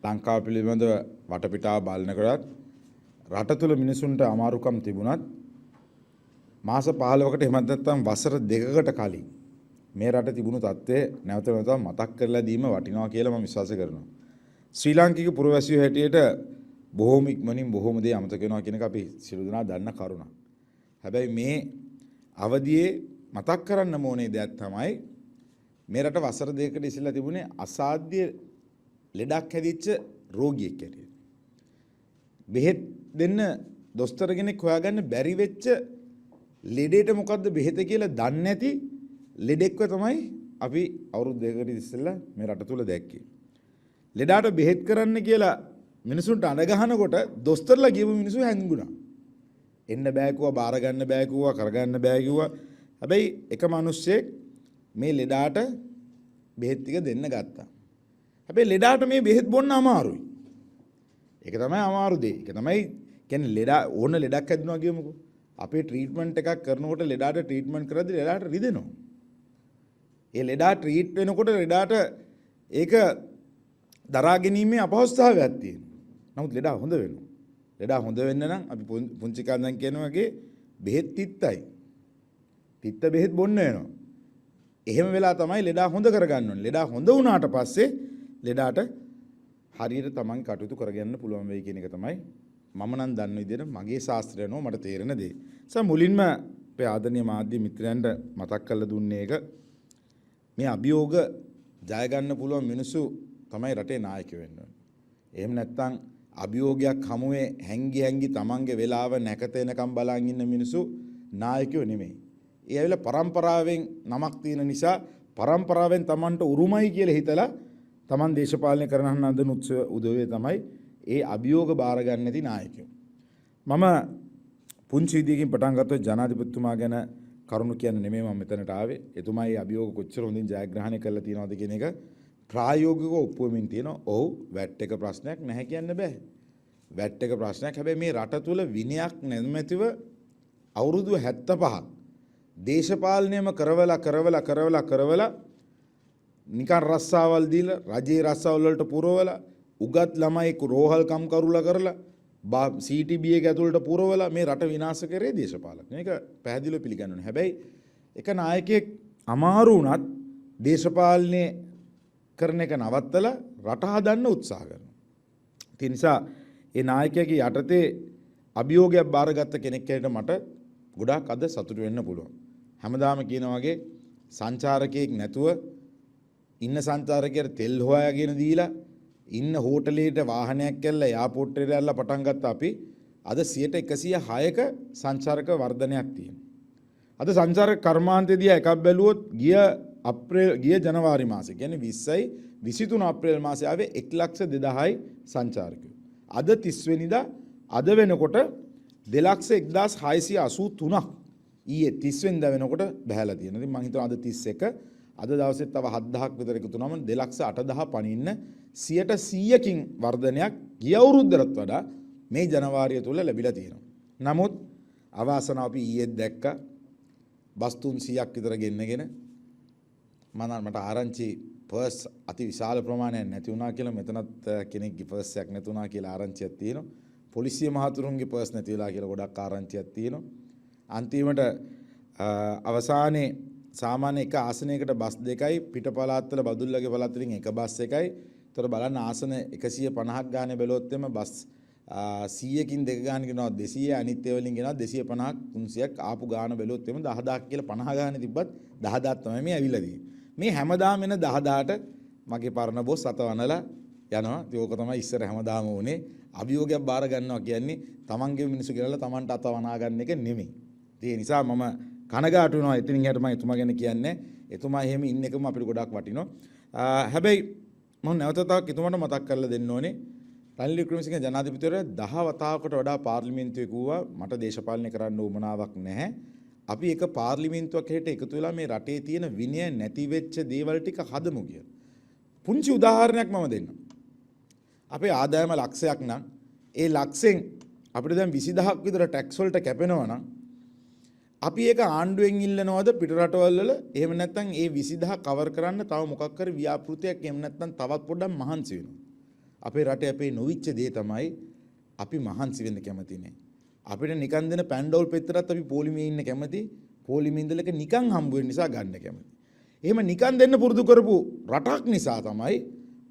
ලංකාව පිළිබඳව වටපිටාව බලනකොටත් රට තුල මිනිසුන්ට අමාරුකම් තිබුණත් මාස 15කට එහෙමත් නැත්නම් වසර 2කට කලින් මේ රට තිබුණු තත්ත්වය නැවත නැවත මතක් කරලා දීම වටිනවා කියලා මම විශ්වාස කරනවා. ශ්‍රී ලාංකික පුරවැසියෝ හැටියට බොහොම ඉක්මනින් බොහොම දේ අමතක වෙනවා කියන එක අපි සියලු දෙනා දන්න කරුණක්. හැබැයි මේ අවදියේ මතක් කරන්න ඕනේ දෙයක් තමයි මේ රට වසර 2කට ඉස්සෙල්ලා තිබුණේ අසාධ්‍ය ලෙඩක් හැදිච්ච රෝගියෙක් හැටියට. බෙහෙත් දෙන්න දොස්තර කෙනෙක් හොයාගන්න බැරි වෙච්ච ලෙඩේට මොකද්ද බෙහෙත කියලා දන්නේ නැති ලෙඩෙක්ව තමයි අපි අවුරුදු 2කට ඉස්සෙල්ලා මේ රට තුල දැක්කේ. ලෙඩාට බෙහෙත් කරන්න කියලා මිනිසුන්ට අඬ ගහනකොට දොස්තරලා කියපු මිනිස්සු හැංගුණා. එන්න බෑ කිව්වා, බාර ගන්න බෑ කිව්වා, කරගන්න බෑ කිව්වා. හැබැයි එක මිනිස්සෙක් මේ ලෙඩාට බෙහෙත් ටික දෙන්න ගත්තා. හැබැයි ලෙඩාට මේ බෙහෙත් බොන්න අමාරුයි. ඒක තමයි අමාරු දේ. ඒක තමයි කියන්නේ ලෙඩා ඕන ලෙඩක් හැදුනා කියමුකෝ. අපේ ට්‍රීට්මන්ට් එකක් කරනකොට ලෙඩාට ට්‍රීට්මන්ට් කරද්දී ලෙඩාට රිදෙනවා. ඒ ලෙඩා ට්‍රීට් වෙනකොට ලෙඩාට ඒක දරා ගැනීමේ අපහසුතාවයක් තියෙනවා. නමුත් ලෙඩා හොඳ වෙනවා. ලෙඩා හොඳ වෙන්න නම් අපි පුංචි කාලෙන් කියනවා වගේ බෙහෙත් තිත්තයි. තිත්ත බෙහෙත් බොන්න වෙනවා. එහෙම වෙලා තමයි ලෙඩා හොඳ කරගන්න ඕනේ. ලෙඩා හොඳ වුණාට පස්සේ ලෙඩාට හරියට තමන් කටයුතු කරගන්න පුළුවන් වෙයි කියන එක තමයි මම නම් දන්න විදිහට මගේ ශාස්ත්‍රයනෝ මට තේරෙන දේ. මුලින්ම අපේ ආදරණීය මාධ්‍ය මිත්‍රයන්ට මතක් කරලා දුන්නේ එක මේ අභියෝග ජය ගන්න පුළුවන් මිනිස්සු තමයි රටේ නායකයෝ වෙන්න ඕනේ. එහෙම නැත්නම් අභියෝගයක් හමුවේ හැංගි තමන්ගේ වෙලාව නැකත එනකම් බලන් ඉන්න මිනිස්සු නායකයෝ නෙමෙයි. ඒ ඇවිල්ලා පරම්පරාවෙන් නමක් තියෙන නිසා පරම්පරාවෙන් තමන්ට උරුමයි කියලා හිතලා තමන් දේශපාලනය කරන හදන උදවිය තමයි ඒ අභියෝග බාර ගන්න නැති නායකයෝ. මම පුංචි විදියකින් පටන් ගත්තොත් ජනාධිපතිතුමා ගැන කරුණු කියන්න නෙමෙයි මම මෙතනට ආවේ. එතුමා මේ අභියෝග කොච්චර හොඳින් ජයග්‍රහණය කරලා තියෙනවද කියන එක ප්‍රායෝගිකව ඔප්පු වෙමින් තියෙනවා. ඔව් වැට් එක ප්‍රශ්නයක් නැහැ කියන්න බෑ. වැට් එක ප්‍රශ්නයක්. හැබැයි මේ රට තුල විනයක් නැමැතිව අවුරුදු 75ක් දේශපාලනයම කරවලා නිකන් රස්සාවල් දීලා රජයේ රස්සාවල් වලට පුරවලා උගත් ළමයි රෝහල්කම් කරුලා කරලා CTB එක ඇතුළට පුරවලා මේ රට විනාශ කරේ දේශපාලක. මේක පැහැදිලිව පිළිගන්න ඕනේ. හැබැයි එක නායකයෙක් අමාරු වුණත් දේශපාලනයේ කරන එක නවත්තලා රට හදන්න උත්සාහ කරනවා. ඒ නිසා ඒ නායකයාගේ යටතේ අභියෝගයක් බාරගත්ත කෙනෙක් හැටියට මට ගොඩාක් අද සතුටු වෙන්න පුළුවන්. හැමදාම කියන වගේ සංචාරකයෙක් නැතුව ඉන්න සංචාරකයට තෙල් හොයාගෙන දීලා ඉන්න හෝටලේට වාහනයක් කළා එයාපෝට් එකට ඇල්ලලා පටන් ගත්තා අපි අද 106ක සංචාරක වර්ධනයක් තියෙනවා. අද සංචාරක කර්මාන්තයේදී එකක් බැලුවොත් ගිය ජනවාරි මාසේ කියන්නේ 20යි 23 අප්‍රේල් මාසේ ආවේ 1,02,000යි සංචාරකයෝ. අද 30 වෙනිදා අද වෙනකොට 2,01,683ක් ඊයේ 30 වෙනිදා වෙනකොට බහැලා තියෙනවා. ඉතින් මම හිතුවා අද 31 අද දවසේ තව 7,000ක් විතර එකතු වුණාම 2,08,000 පණින්න 100%කින් වර්ධනයක් ගිය අවුරුද්දට වඩා මේ ජනවාරිය තුල ලැබිලා තියෙනවා. නමුත් අවාසනාව අපි ඊයේ දැක්කා බස් 300ක් විතර ගෙන්නගෙන මට ආරංචි පර්ස් අති විශාල ප්‍රමාණයක් නැති වුණා කියලා මෙතනත් කෙනෙක්ගේ පර්ස් එකක් නැති වුණා කියලා ආරංචියක් තියෙනවා. පොලිසිය මහතුරුන්ගේ පර්ස් නැති වෙලා කියලා ගොඩක් ආරංචියක් තියෙනවා. අන්තිමට අවසානයේ සාමාන්‍ය එක ආසනයකට බස් දෙකයි පිටපළාත්වල බදුල්ලගේ පළාත් වලින් එක බස් එකයි. ඒතර බලන්න ආසන 150ක් ගානේ බැලුවොත් එම බස් 100කින් දෙක ගාන ගෙනවා 200 අනිත් ඒවා වලින් ගෙනවා 250ක් 300ක් ආපු ගාන බැලුවොත් එම 10000ක් කියලා 50 ගානේ තිබ්බත් 10000ක් තමයි මේ ඇවිල්ලා තියෙන්නේ. මේ හැමදාම එන 10000ට මගේ පරණ බොස් අතවනලා යනවා. ඒක තමයි ඉස්සර හැමදාම උනේ. අභියෝගයක් බාර ගන්නවා කියන්නේ තමන්ගේ මිනිස්සු කියලා තමන්ට අතවනා ගන්න එක නෙමෙයි. ඒ නිසා මම කනගාටු වෙනවා එතනින් එහාට මම එතුමා ගැන කියන්නේ. එතුමා එහෙම ඉන්න එකම අපිට ගොඩක් වටිනවා. හැබැයි මම නැවත තවත් එතුමාට මතක් කරලා දෙන්න ඕනේ. රනිල් වික්‍රමසිංහ ජනාධිපතිවරයා 10 වතාවකට වඩා පාර්ලිමේන්තුවේ කිව්වා මට දේශපාලනය කරන්න උවමනාවක් නැහැ. අපි එක පාර්ලිමේන්තුවක් හැට එකතු වෙලා මේ රටේ තියෙන විනය නැති වෙච්ච දේවල් ටික හදමු කියලා. පුංචි උදාහරණයක් මම දෙන්නම්. අපේ ආදායම ලක්ෂයක් නම් ඒ ලක්ෂෙන් අපිට දැන් 20000ක් විතර ටැක්ස් වලට කැපෙනවා නම් අපි ඒක ආණ්ඩුවෙන් ඉල්ලනවද පිට රටවල් වල එහෙම නැත්නම් ඒ 20000 කවර් කරන්න තව මොකක් හරි ව්‍යාපෘතියක් එහෙම නැත්නම් තවත් පොඩ්ඩක් මහන්සි වෙනවා. අපේ රටේ අපේ නොවිච්ච දේ තමයි අපි මහන්සි වෙන්න කැමති නෑ. අපිට නිකන් දෙන පැන්ඩෝල් පෙත්තරත් අපි පොලිමේ ඉන්න කැමති. පොලිමේ ඉඳලක නිකන් හම්බ වෙන නිසා ගන්න කැමති. එහෙම නිකන් දෙන්න පුරුදු කරපු රටක් නිසා තමයි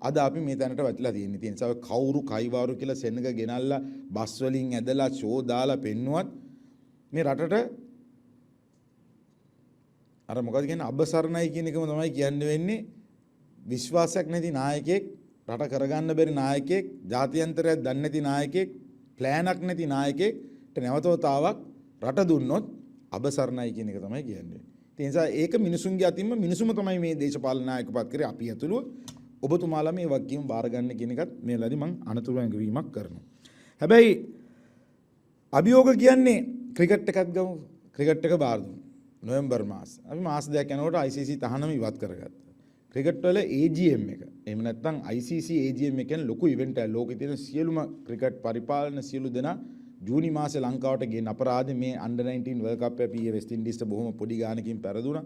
අද අපි මේ තැනට වැටිලා තියෙන්නේ. ඒ නිසා කවුරු කයිවාරු කියලා සෙනඟ ගෙනල්ලා බස් වලින් ඇදලා ෂෝ දාලා පෙන්නුවත් මේ රටට අර මොකද කියන්නේ අබසරණයි කියන එකම තමයි කියන්නේ වෙන්නේ. විශ්වාසයක් නැති නායකයෙක්, රට කරගන්න බැරි නායකයෙක්, ජාත්‍යන්තරයක් දන්නේ නැති නායකයෙක්, ප්ලෑනක් නැති නායකයෙක්ට නැවතවතාවක් රට දුන්නොත් අබසරණයි කියන එක තමයි කියන්නේ. ඒ නිසා ඒක මිනිසුන්ගේ අතින්ම මිනිසුම තමයි මේ දේශපාලන නායකපත් කරේ අපි ඇතුළුව. ඔබතුමාලා මේ වගකීම බාර ගන්න කියන එකත් මේ ලදී මම අනතුරු ඇඟවීමක් කරනවා. හැබැයි අභියෝග කියන්නේ ක්‍රිකට් එකක් ගමු. ක්‍රිකට් එක බාර දුන්නා. නොවැම්බර් මාස. අපි මාස දෙකක් යනකොට ICC තහනම ඉවත් කරගත්තා. ක්‍රිකට් වල AGM එක. එහෙම නැත්නම් ICC AGM එක කියන්නේ ලොකු ඉවෙන්ට් එකක්. ලෝකේ තියෙන සියලුම ක්‍රිකට් පරිපාලන සියලු දෙනා ජූනි මාසේ ලංකාවට ගෙන අපරාධේ මේ under 19 World Cup එක පීයේ වෙස්ට් ඉන්ඩීස්ට බොහොම පොඩි ගානකින් පෙරදුනා.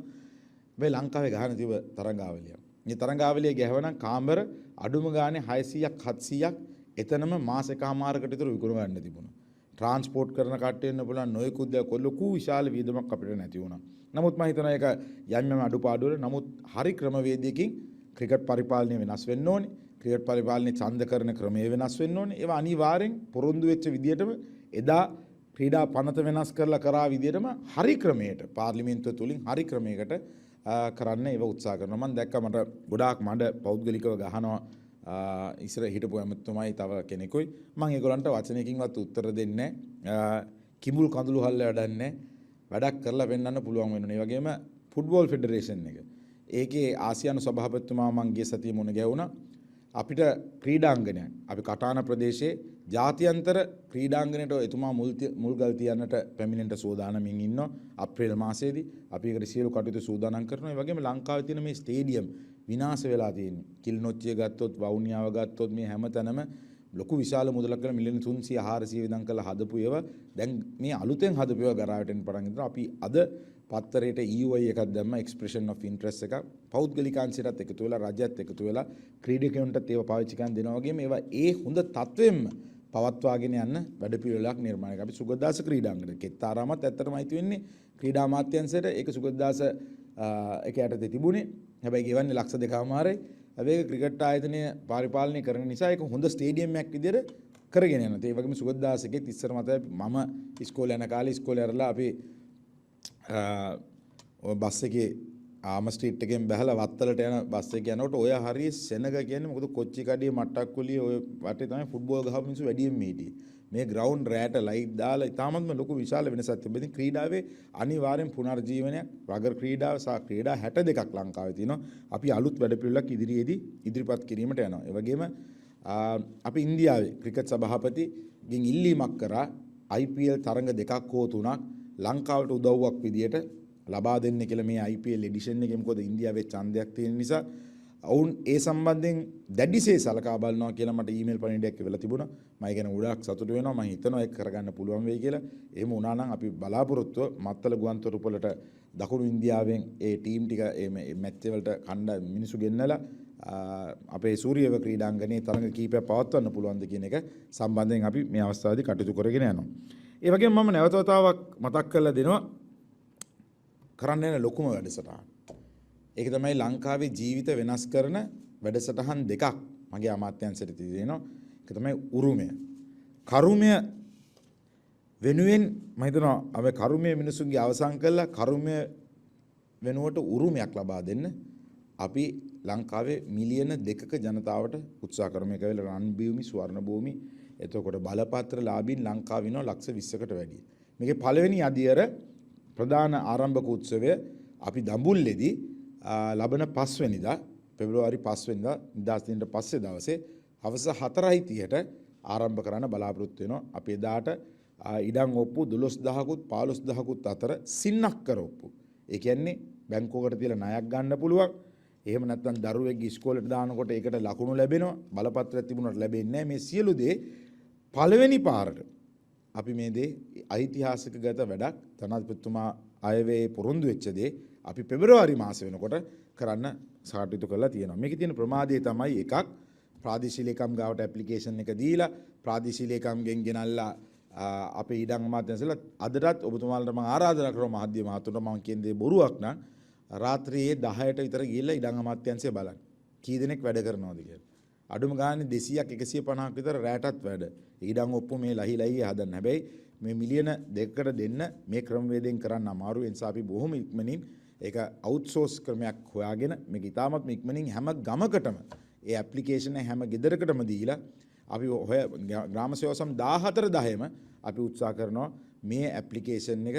හැබැයි ලංකාවේ ගහන තිබ තරඟාවලිය. මේ තරඟාවලිය ගැහුවනම් කාමර අඩුම ගානේ 600ක් 700ක් එතනම මාස එකමාරකට විතර විකුණ ගන්න තිබුණා. ට්‍රාන්ස්පෝර්ට් කරන කට්ටිය වෙන්න පුළුවන් නොයෙකුත් දේ ලොකු විශාල වියදමක් අපිට නැති වුණා. නමුත් මම හිතනවා ඒක යම් අඩුපාඩු වල නමුත් හරි ක්‍රමවේදයකින් ක්‍රිකට් පරිපාලනය වෙනස් වෙන්න ඕනේ. ක්‍රිකට් පරිපාලනයේ ඡන්ද කරන ක්‍රමය වෙනස් වෙන්න ඕනේ. ඒවා අනිවාර්යෙන් පොරොන්දු වෙච්ච විදියටම එදා ක්‍රීඩා පනත වෙනස් කරලා කරා විදියටම හරි ක්‍රමයකට පාර්ලිමේන්තුව තුලින් හරි ක්‍රමයකට කරන්න ඒව උත්සාහ කරනවා. මම දැක්කා මට ගොඩාක් මඩ පෞද්ගලිකව ගහනවා ඉස්සර හිටපු ඇමතුමයි තව කෙනෙකුයි. මම ඒගොල්ලන්ට වචනයකින්වත් උත්තර දෙන්නේ නැහැ. කිඹුල් කඳුළු හල්ල වැඩන්නේ වැඩක් කරලා පෙන්වන්න පුළුවන් වෙනවා. ඒ වගේම ෆුට්බෝල් ෆෙඩරේෂන් එක. ඒකේ ආසියානු සභාපතිතුමා මං ගිය සතියේ මුණ ගැහුණා. අපිට ක්‍රීඩාංගණයක් අපි කටාන ප්‍රදේශයේ ජාත්‍යන්තර ක්‍රීඩාංගණයට එතුමා මුල්ගල් තියන්නට පැමිණෙන්න සූදානමින් ඉන්නවා. අප්‍රේල් මාසයේදී අපි ඒකට සියලු කටයුතු සූදානම් කරනවා. ඒ වගේම ලංකාවේ තියෙන මේ ස්ටේඩියම් විනාශ වෙලා තියෙන්නේ. කිල්නොච්චිය ගත්තොත් වවුනියාව ගත්තොත් මේ හැමතැනම ලොකු විශාල මුදලක් කරලා මිලියන 300 400 විදන් කරලා හදපු ඒවා දැන් මේ අලුතෙන් හදපු ඒවා ගරාවටෙන් පටන් ගන්නවා. අපි අද පත්තරේට EOI එකක් දැම්ම expression of interest එකක් පෞද්ගලිකාංශයටත් එකතු වෙලා රජයත් එකතු වෙලා ක්‍රීඩකයන්ටත් ඒවා පාවිච්චි කරන් දෙනවා වගේම ඒවා ඒ හොඳ තත්වෙම පවත්වාගෙන යන්න වැඩපිළිවෙලක් නිර්මාණය කරා. අපි සුගතදාස ක්‍රීඩාංගණය කෙත්තාරාමත් ඇත්තටම අයිති වෙන්නේ ක්‍රීඩා අමාත්‍යාංශයට. ඒක සුගතදාස ඒක යටතේ තිබුණේ. හැබැයි ගෙවන්නේ ලක්ෂ 2කමාරයි. හැබැයි ක්‍රිකට් ආයතනය පරිපාලනය කරන නිසා ඒක හොඳ ස්ටේඩියම් එකක් විදියට කරගෙන යනවා. ඒ වගේම සුගතදාසකෙත් ඉස්සර මතයි මම ඉස්කෝලේ යන කාලේ ඉස්කෝලේ ඇරලා අපි බස් එකේ ආම ස්ට්‍රීට් එකෙන් බහලා වත්තලට යන බස් එක යනකොට ඔය හරිය සෙනග කියන්නේ මොකද කොච්චි කඩිය මට්ටක් කුලිය ඔය වටේ තමයි ෆුට්බෝල් ගහපු මිනිස්සු වැඩියෙන් හිටියේ. මේ ග්‍රවුන්ඩ් රෑට ලයිට් දාලා ඉතාමත්ම ලොකු විශාල වෙනසක් තිබෙනවා. ඉතින් ක්‍රීඩාවේ අනිවාර්යෙන් පුනර්ජීවනයක් රගර් ක්‍රීඩාව සහ ක්‍රීඩා 62ක් ලංකාවේ තියෙනවා. අපි අලුත් වැඩපිළිවෙලක් ඉදිරියේදී ඉදිරිපත් කිරීමට යනවා. ඒ වගේම අපි ඉන්දියාවේ ක්‍රිකට් සභාපතිගෙන් ඉල්ලීමක් කරා IPL තරඟ දෙකක් හෝ තුනක් ලංකාවට උදව්වක් විදියට ලබා දෙන්න කියලා මේ IPL එඩිෂන් එකේ. මොකද ඉන්දියාවේ ඡන්දයක් තියෙන නිසා ඔවුන් ඒ සම්බන්ධයෙන් දැඩිසේ සලකා බලනවා කියලා මට ඊමේල් පණිවිඩයක් එවලා තිබුණා. මම ඒ ගැන ගොඩාක් සතුටු වෙනවා. මම හිතනවා ඒක කරගන්න පුළුවන් වෙයි කියලා. එහෙම වුණා නම් අපි බලාපොරොත්තුව මත්තල ගුවන්තොටුපළට දකුණු ඉන්දියාවෙන් ඒ ටීම් ටික මේ මැච් වලට කණ්ඩා මිනිස්සු ගෙන්නලා අපේ සූරියව ක්‍රීඩාංගණයේ තරඟ කීපයක් පවත්වන්න පුළුවන්ද කියන එක සම්බන්ධයෙන් අපි මේ අවස්ථාවේදී කටයුතු කරගෙන යනවා. ඒ වගේම මම නැවත වතාවක් මතක් කරලා දෙනවා කරන්න යන ලොකුම වැඩසටහන. ඒක තමයි ලංකාවේ ජීවිත වෙනස් කරන වැඩසටහන් දෙකක් මගේ අමාත්‍යාංශයට තියෙනවා. ඒක තමයි උරුමය. කරුමය වෙනුවෙන් මම හිතනවා අපි කරුමය මිනිසුන්ගේ අවසන් කළා කරුමය වෙනුවට උරුමයක් ලබා දෙන්න අපි ලංකාවේ මිලියන 2ක ජනතාවට උත්සාහ කරමු. ඒක වෙල රන් භූමි ස්වර්ණ භූමි එතකොට බලපත්‍ර ලාභීන් ලංකාව වෙනවා ලක්ෂ 20කට වැඩි. මේකේ පළවෙනි අදියර ප්‍රධාන ආරම්භක උත්සවය අපි දඹුල්ලේදී ලබන 5 වෙනිදා පෙබරවාරි 5 වෙනිදා නිදහස් දිනට පස්සේ දවසේ හවස 4:30ට ආරම්භ කරන්න බලාපොරොත්තු වෙනවා. අපි එදාට ඉඩම් ඔප්පු 12000කුත් 15000කුත් අතර සින්නක් කරොප්පු. ඒ කියන්නේ බැංකුවකට තියලා ණයක් ගන්න පුළුවන්. එහෙම නැත්නම් දරුවෙක් ඉස්කෝලේට දානකොට ඒකට ලකුණු ලැබෙනවා. බලපත්‍රයක් තිබුණාට ලැබෙන්නේ නැහැ. මේ සියලු දේ පළවෙනි පාරට අපි මේ දේ ඓතිහාසික ගත වැඩක් ජනාධිපතිතුමා අයවේ පොරොන්දු වෙච්ච දේ අපි පෙබරවාරි මාසෙ වෙනකොට කරන්න සාකච්ඡා කරලා තියෙනවා. මේකේ තියෙන ප්‍රමාදය තමයි එකක් ප්‍රාදේශීය ලේකම් ගාවට ඇප්ලිකේෂන් එක දීලා ප්‍රාදේශීය ලේකම්ගෙන් ගෙනල්ලා අපේ ඉඩම් අමාත්‍යාංශල අදටත් ඔබතුමාලට මම ආරාධනා කරනවා මහද්දිය මහතුන්ට මම කියන දේ බොරුවක් නම් රාත්‍රියේ 10ට විතර ගිහිල්ලා ඉඩම් අමාත්‍යාංශය බලන්න. කී දෙනෙක් වැඩ කරනවද කියලා. අඩුම ගානේ 200ක් 150ක් විතර රැටත් වැඩ. ඉඩම් ඔප්පු මේ ලහි හදන්න. හැබැයි මේ මිලියන 2කට දෙන්න මේ ක්‍රමවේදයෙන් කරන්න අමාරු. ඒ නිසා අපි බොහොම ඉක්මනින් ඒක අවුට්සෝස් ක්‍රමයක් හොයාගෙන මේක ඉතාමත් ඉක්මනින් හැම ගමකටම ඒ ඇප්ලිකේෂන් එක හැම ගෙදරකටම දීලා අපි ග්‍රාම සේවා සම් 14 අපි උත්සාහ කරනවා මේ ඇප්ලිකේෂන් එක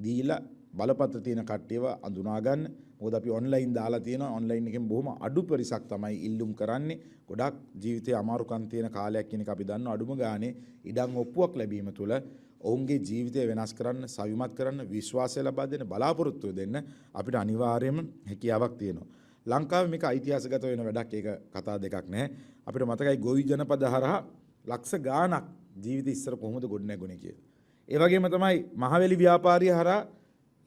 දීලා බලපත්‍ර තියෙන කට්ටියව අඳුනා ගන්න. මොකද අපි ඔන්ලයින් දාලා තියෙනවා. ඔන්ලයින් එකෙන් බොහොම අඩු පරිසක් තමයි ඉල්ලුම් කරන්නේ. ගොඩක් ජීවිතයේ අමාරුකම් තියෙන කාලයක් කියන එක අපි දන්නවා. අඩුම ගානේ ඉඩම් ඔප්පුවක් ලැබීම තුළ ඔවුන්ගේ ජීවිතය වෙනස් කරන්න, සවිමත් කරන්න, විශ්වාසය ලබා දෙන්න, බලාපොරොත්තු දෙන්න අපිට අනිවාර්යයෙන්ම හැකියාවක් තියෙනවා. ලංකාවේ මේක ඓතිහාසිකගත වෙන වැඩක්. ඒක කතා දෙකක් නැහැ. අපිට මතකයි ගොවි ජනපද හරහා ලක්ෂ ගාණක් ජීවිත ඉස්සර කොහොමද ගොඩනැගුණේ කියලා. ඒ වගේම තමයි මහවැලි ව්‍යාපාරිය හරහා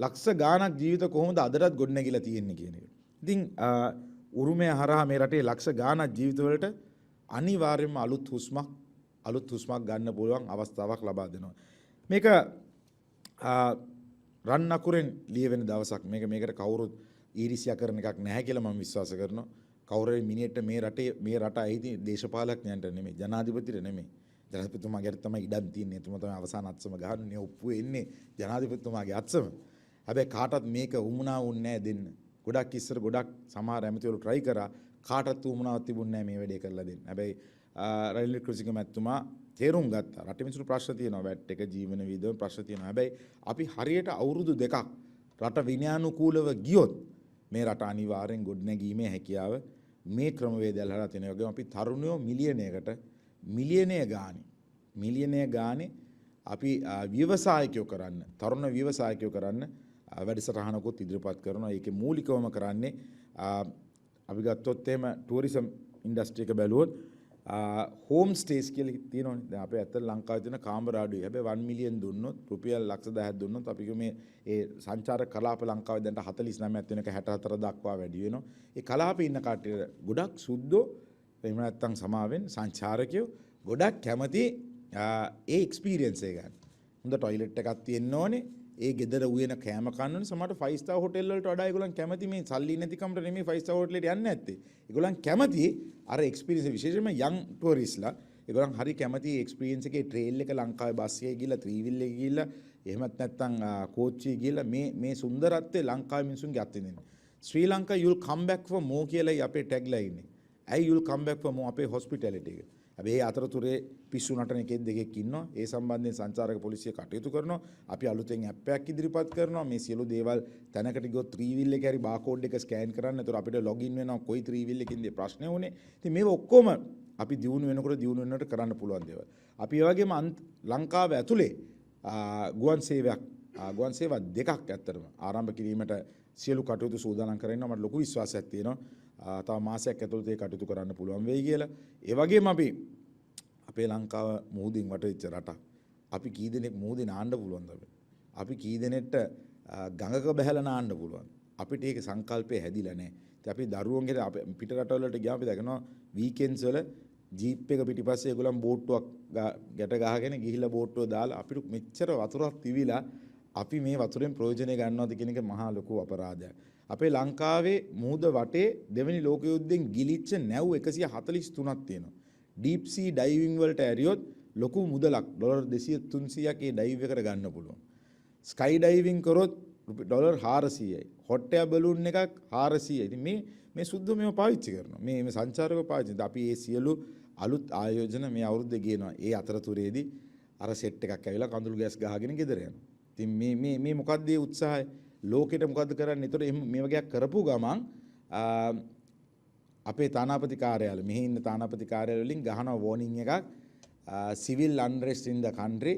ලක්ෂ ගාණක් ජීවිත කොහොමද අදටත් ගොඩනැගිලා තියෙන්නේ කියන එක. ඉතින් උරුමය හරහා මේ රටේ ලක්ෂ ගාණක් ජීවිතවලට අනිවාර්යයෙන්ම අලුත් හුස්මක් ගන්න පුළුවන් අවස්ථාවක් ලබා දෙනවා. මේක රන් අකුරෙන් ලියවෙන දවසක්. මේකට කවුරුත් ඊරිසියා කරන එකක් නැහැ කියලා මම විශ්වාස කරනවා. කවුරුරි මිනිහෙට මේ රට අයිති දේශපාලඥයන්ට නෙමෙයි, ජනාධිපතිට නෙමෙයි. ජනාධිපතිතුමාගේ තමයි ඉඩම් තියෙන්නේ. එතුමා තමයි අවසාන අත්සම ගහන්නේ. ඔප්පුවේ එන්නේ ජනාධිපතිතුමාගේ අත්සම. හැබැයි කාටවත් මේක උමුණා වුන්නේ නැහැ දෙන්න. ගොඩක් ඉස්සර ගොඩක් සමහර ඇමතිවරු try කරා කාටවත් උමුණාවක් තිබුණේ නැහැ මේ වැඩේ කරලා දෙන්න. හැබැයි රනිල් වික්‍රමසිංහ මැතිතුමා තේරුම් ගත්තා. රටේ මිනිස්සුන්ට ප්‍රශ්න තියෙනවා, වැට් එක ජීවන විද්‍යාව ප්‍රශ්න තියෙනවා. හැබැයි අපි හරියට අවුරුදු 2ක් රට විනයානුකූලව ගියොත් මේ රට අනිවාර්යෙන් ගොඩනැගීමේ හැකියාව මේ ක්‍රමවේදයල් හරහා තියෙන වගේම අපි තරුණයෝ මිලියනය ගානේ අපි ව්‍යවසායකයෝ කරන්න, තරුණ ව්‍යවසායකයෝ කරන්න වැඩසටහනකුත් ඉදිරිපත් කරනවා. ඒකේ මූලිකවම කරන්නේ අපි ගත්තොත් එහෙම ටුවරිසම් ඉන්ඩස්ට්‍රි එක බැලුවොත් හෝම් ස්ටේස් කියලා තියෙනවනේ. දැන් අපේ ඇත්තට ලංකාවේ තියෙන කාමර අඩුයි. හැබැයි 1 මිලියන් දුන්නොත් රුපියල් ලක්ෂ 10ක් දුන්නොත් අපි මේ ඒ සංචාරක කලාප ලංකාවේ දැන් 49ක් වෙනක 64 දක්වා වැඩි වෙනවා. ඒ කලාපේ ඉන්න කට්ටිය ගොඩක් සුද්ධෝ එහෙම නැත්නම් සමාවෙන් සංචාරකයෝ ගොඩක් කැමති ඒ එක්ස්පීරියන්ස් එක ගන්න. හොඳ টয়ලට් එකක් තියෙන්න ඕනේ. ඒ ගෙදර උයන කෑම කන්න ඕනේ. සමහරට 5 star hotel වලට වඩා ඒගොල්ලන් කැමති මේ සල්ලි නැති කමට නෙමෙයි 5 star hotel එකට යන්නේ නැත්තේ. ඒගොල්ලන් කැමති අර එක්ස්පීරියන්ස් විශේෂයෙන්ම යන් ටුවරිස්ලා ඒගොල්ලන් හරි කැමති එක්ස්පීරියන්ස් එකේ ට්‍රේල් එක ලංකාවේ බස් එකේ ගිහලා ත්‍රිවිල් එකේ ගිහලා එහෙමත් නැත්නම් කෝච්චියේ ගිහලා මේ සුන්දරත්වය ලංකාවේ මිනිසුන්ගේ අත්විඳින්න. ශ්‍රී Lanka you'll come back for more කියලායි අපේ ටැග්ලයින් එක. ඇයි you'll come back for more අපේ hospitality එක. හැබැයි අතරතුරේ පිස්සු නටන එකෙක් දෙකෙක් ඉන්නවා. ඒ සම්බන්ධයෙන් සංචාරක පොලිසිය කටයුතු කරනවා. අපි අලුතෙන් ඇප් එකක් ඉදිරිපත් කරනවා. මේ සියලු දේවල් තැනකට ගියොත් ත්‍රිවිල් එකේ හරි බාකෝඩ් එක ස්කෑන් කරන්න. ඒතර අපිට ලොගින් වෙනවා කොයි ත්‍රිවිල් එකකින්ද ප්‍රශ්නේ උනේ. ඉතින් මේව ඔක්කොම අපි දියුණු වෙනකොට කරන්න පුළුවන් දේවල්. අපි ඒ වගේම ලංකාව ඇතුලේ ගුවන් සේවා දෙකක් ඇත්තටම ආරම්භ කිරීමට සියලු කටයුතු සූදානම් කරගෙන මට ලොකු විශ්වාසයක් තියෙනවා. තව මාසයක් ඇතුළත ඒ කටයුතු කරන්න පුළුවන් වෙයි කියලා. ඒ වගේම අපේ ලංකාව මුහුදින් වටවිච්ච රටක්. අපි කී දෙනෙක් මුහුදේ නාන්න පුළුවන්ද? අපි කී දෙනෙක්ට ගඟක බහැලා නාන්න පුළුවන්? අපිට ඒක සංකල්පය හැදිලා නැහැ. ඉතින් අපි දරුවන්ගේ පිට රටවලට ගියාම අපි දකිනවා වීකෙන්ඩ්ස් වල ජීප් එක පිටිපස්සේ ඒගොල්ලන් බෝට්ටුවක් ගැට ගහගෙන ගිහිල්ලා බෝට්ටුව දාලා අපිට මෙච්චර වතුරක් තිබිලා අපි මේ වතුරෙන් ප්‍රයෝජනය ගන්නවද කියන එක මහා ලොකු අපරාධයක්. අපේ ලංකාවේ මුහුද වටේ දෙවෙනි ලෝක යුද්ධෙන් ගිලිච්ච නැව් 143ක් තියෙනවා. ඩීප් සී ඩයිවිං වලට ඇරියොත් ලොකු මුදලක් ඩොලර් 200-300ක් ඒ ඩයිව් එකට ගන්න පුළුවන්. ස්කයි ඩයිවිං කරොත් ඩොලර් 400යි. හොට් එයාර් බලූන් එකක් 400යි. ඉතින් මේ සුද්ධ මේව පාවිච්චි කරනවා. මේ සංචාරකව පාවිච්චි. අපි මේ සියලු අලුත් ආයෝජන මේ අවුරුද්දේ ගේනවා. ඒ අතරතුරේදී අර සෙට් එකක් ඇවිල්ලා කඳුළු ගෑස් ගහගෙන ගෙදර යනවා. ඉතින් මේ මොකද්ද මේ උත්සාහය? ලෝකෙට මොකද්ද කරන්නේ? ඒතර මේ වගේක් කරපු ගමන් අපේ තානාපති කාර්යාල මෙහි ඉන්න තානාපති කාර්යාල වලින් ගහන වෝනින් එකක් civil unrest in the country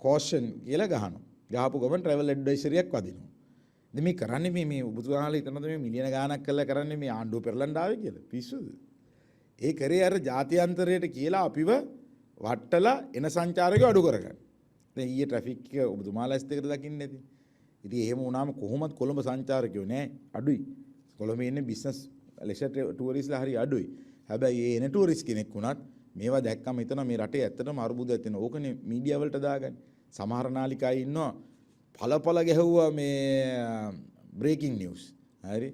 caution කියලා ගහනවා. ගහපු ගමන් travel advisory එකක් වදිනවා. ඉතින් මේ කරන්නේ මේ ඔබතුමාලා හිතනද මේ මිලියන ගාණක් කරලා කරන්නේ මේ ආණ්ඩුව පෙරලන්න ආවේ කියලා? පිස්සුද? ඒ කරේ අර ජාත්‍යන්තරයට කියලා අපිව වට්ටලා එන සංචාරකයෝ අඩු කරගන්න. දැන් ඊයේ ට්‍රැෆික් එක ඔබතුමාලා ඇස් දෙකට දකින්නේ නැති. ඉතින් එහෙම වුණාම කොහොමද කොළඹ සංචාරකයෝ නෑ අඩුයි. කොළඹ ඉන්නේ බිස්නස් ලෙෂර් ටුවරිස්ලා හරි අඩුයි. හැබැයි ඒ එන ටූරිස්ට් කෙනෙක් වුණත් මේවා දැක්කම හිතනවා මේ රටේ ඇත්තටම අරුබුදයක් තියෙනවා. ඕකනේ මීඩියා වලට දාගන්නේ. සමහර නාලිකායි ඉන්නවා පළපළ ගැහුවා මේ බ්‍රේකින් නිවුස්. හරි.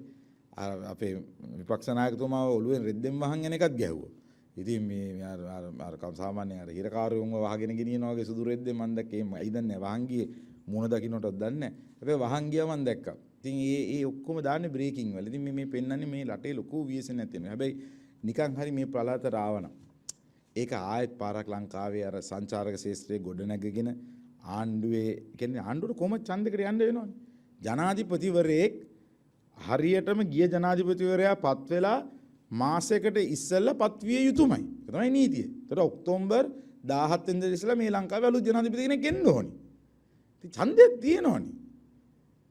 අපේ විපක්ෂ නායකතුමා ඔළුවෙන් රෙද්දෙන් වහන් යන එකත් ගැහුවා. ඉතින් මේ අර සාමාන්‍ය අර හිරකාරයෝන්ව වහගෙන ගෙනියනවා වගේ සුදු රෙද්දෙන් මම දැක්කේ. ඒ දන්නේ වහන් ගියේ මුණ දකින්නටවත් දන්නේ නැහැ. හැබැයි වහන් ගියා මම දැක්කා. ඉතින් ඒ ඔක්කොම දාන්නේ බ්‍රේකින් වල. ඉතින් මේ පෙන්නන්නේ මේ රටේ ලොකු ව්‍යසනයක් තියෙනවා. හැබැයි නිකන් හරි මේ පළාතට ආවනම් ඒක ආයෙත් පාරක් ලංකාවේ අර සංචාරක ශාස්ත්‍රයේ ගොඩනැගගෙන ආණ්ඩුවේ කියන්නේ ආණ්ඩුවට කොහොමද ඡන්දයකට යන්න වෙනවනේ. ජනාධිපතිවරයෙක් හරියටම ගිය ජනාධිපතිවරයා පත් වෙලා මාසයකට ඉස්සෙල්ලා පත් විය යුතුමයි. ඒක තමයි නීතිය. ඒතර ඔක්තෝබර් 17 වෙනිදා ඉස්සෙල්ලා මේ ලංකාවේ අලුත් ජනාධිපති කෙනෙක් එන්න ඕනේ. ඉතින් ඡන්දයක් තියෙනවනේ.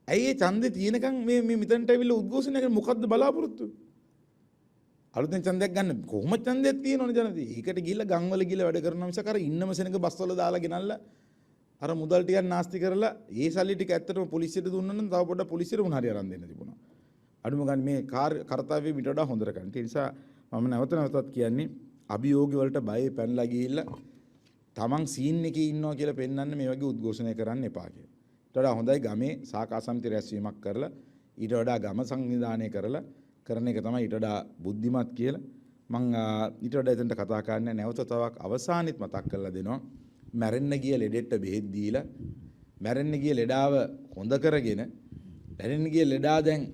ඇයි ඒ ඡන්දේ තියෙනකන් මේ මෙතනට ඇවිල්ලා උද්ඝෝෂණය කරන මොකද්ද බලාපොරොත්තු? අලුතෙන් ඡන්දයක් ගන්න කොහොමද ඡන්දයක් තියෙනවනේ ජනදී. ඒකට ගිහිල්ලා ගම්වල ගිහිල්ලා වැඩ කරනවා මිසක් අර ඉන්නම සෙනඟ බස්වල දාලා ගෙනල්ලා අර මුදල් ටිකක් නාස්ති කරලා ඒ සල්ලි ටික ඇත්තටම පොලිසියට දුන්නා නම් තව පොඩ්ඩක් පොලිසියට උන් හරි අරන් දෙන්න තිබුණා. අඩුම ගන්න මේ කාර්යය මිට වඩා හොඳට කරන්න. ඒ නිසා මම නැවතත් කියන්නේ අභියෝග වලට බයෙ පැනලා ගිහිල්ලා තමන් සීන් එකේ ඉන්නවා කියලා පෙන්වන්න මේ වගේ උද්ඝෝෂණය කරන්න එපා කියලා. ඊට වඩා හොඳයි ගමේ සාකා සමිති රැස්වීමක් කරලා ඊට වඩා ගම සංවිධානය කරලා කරන එක තමයි ඊට වඩා බුද්ධිමත් කියලා මම ඊට වඩා එතනට කතා කරන්නේ නැවත තවක් අවසානෙත් මතක් කරලා දෙනවා. මැරෙන්න ගිය ලෙඩෙට බෙහෙත් දීලා මැරෙන්න ගිය ලෙඩාව හොඳ කරගෙන මැරෙන්න ගිය ලෙඩා දැන්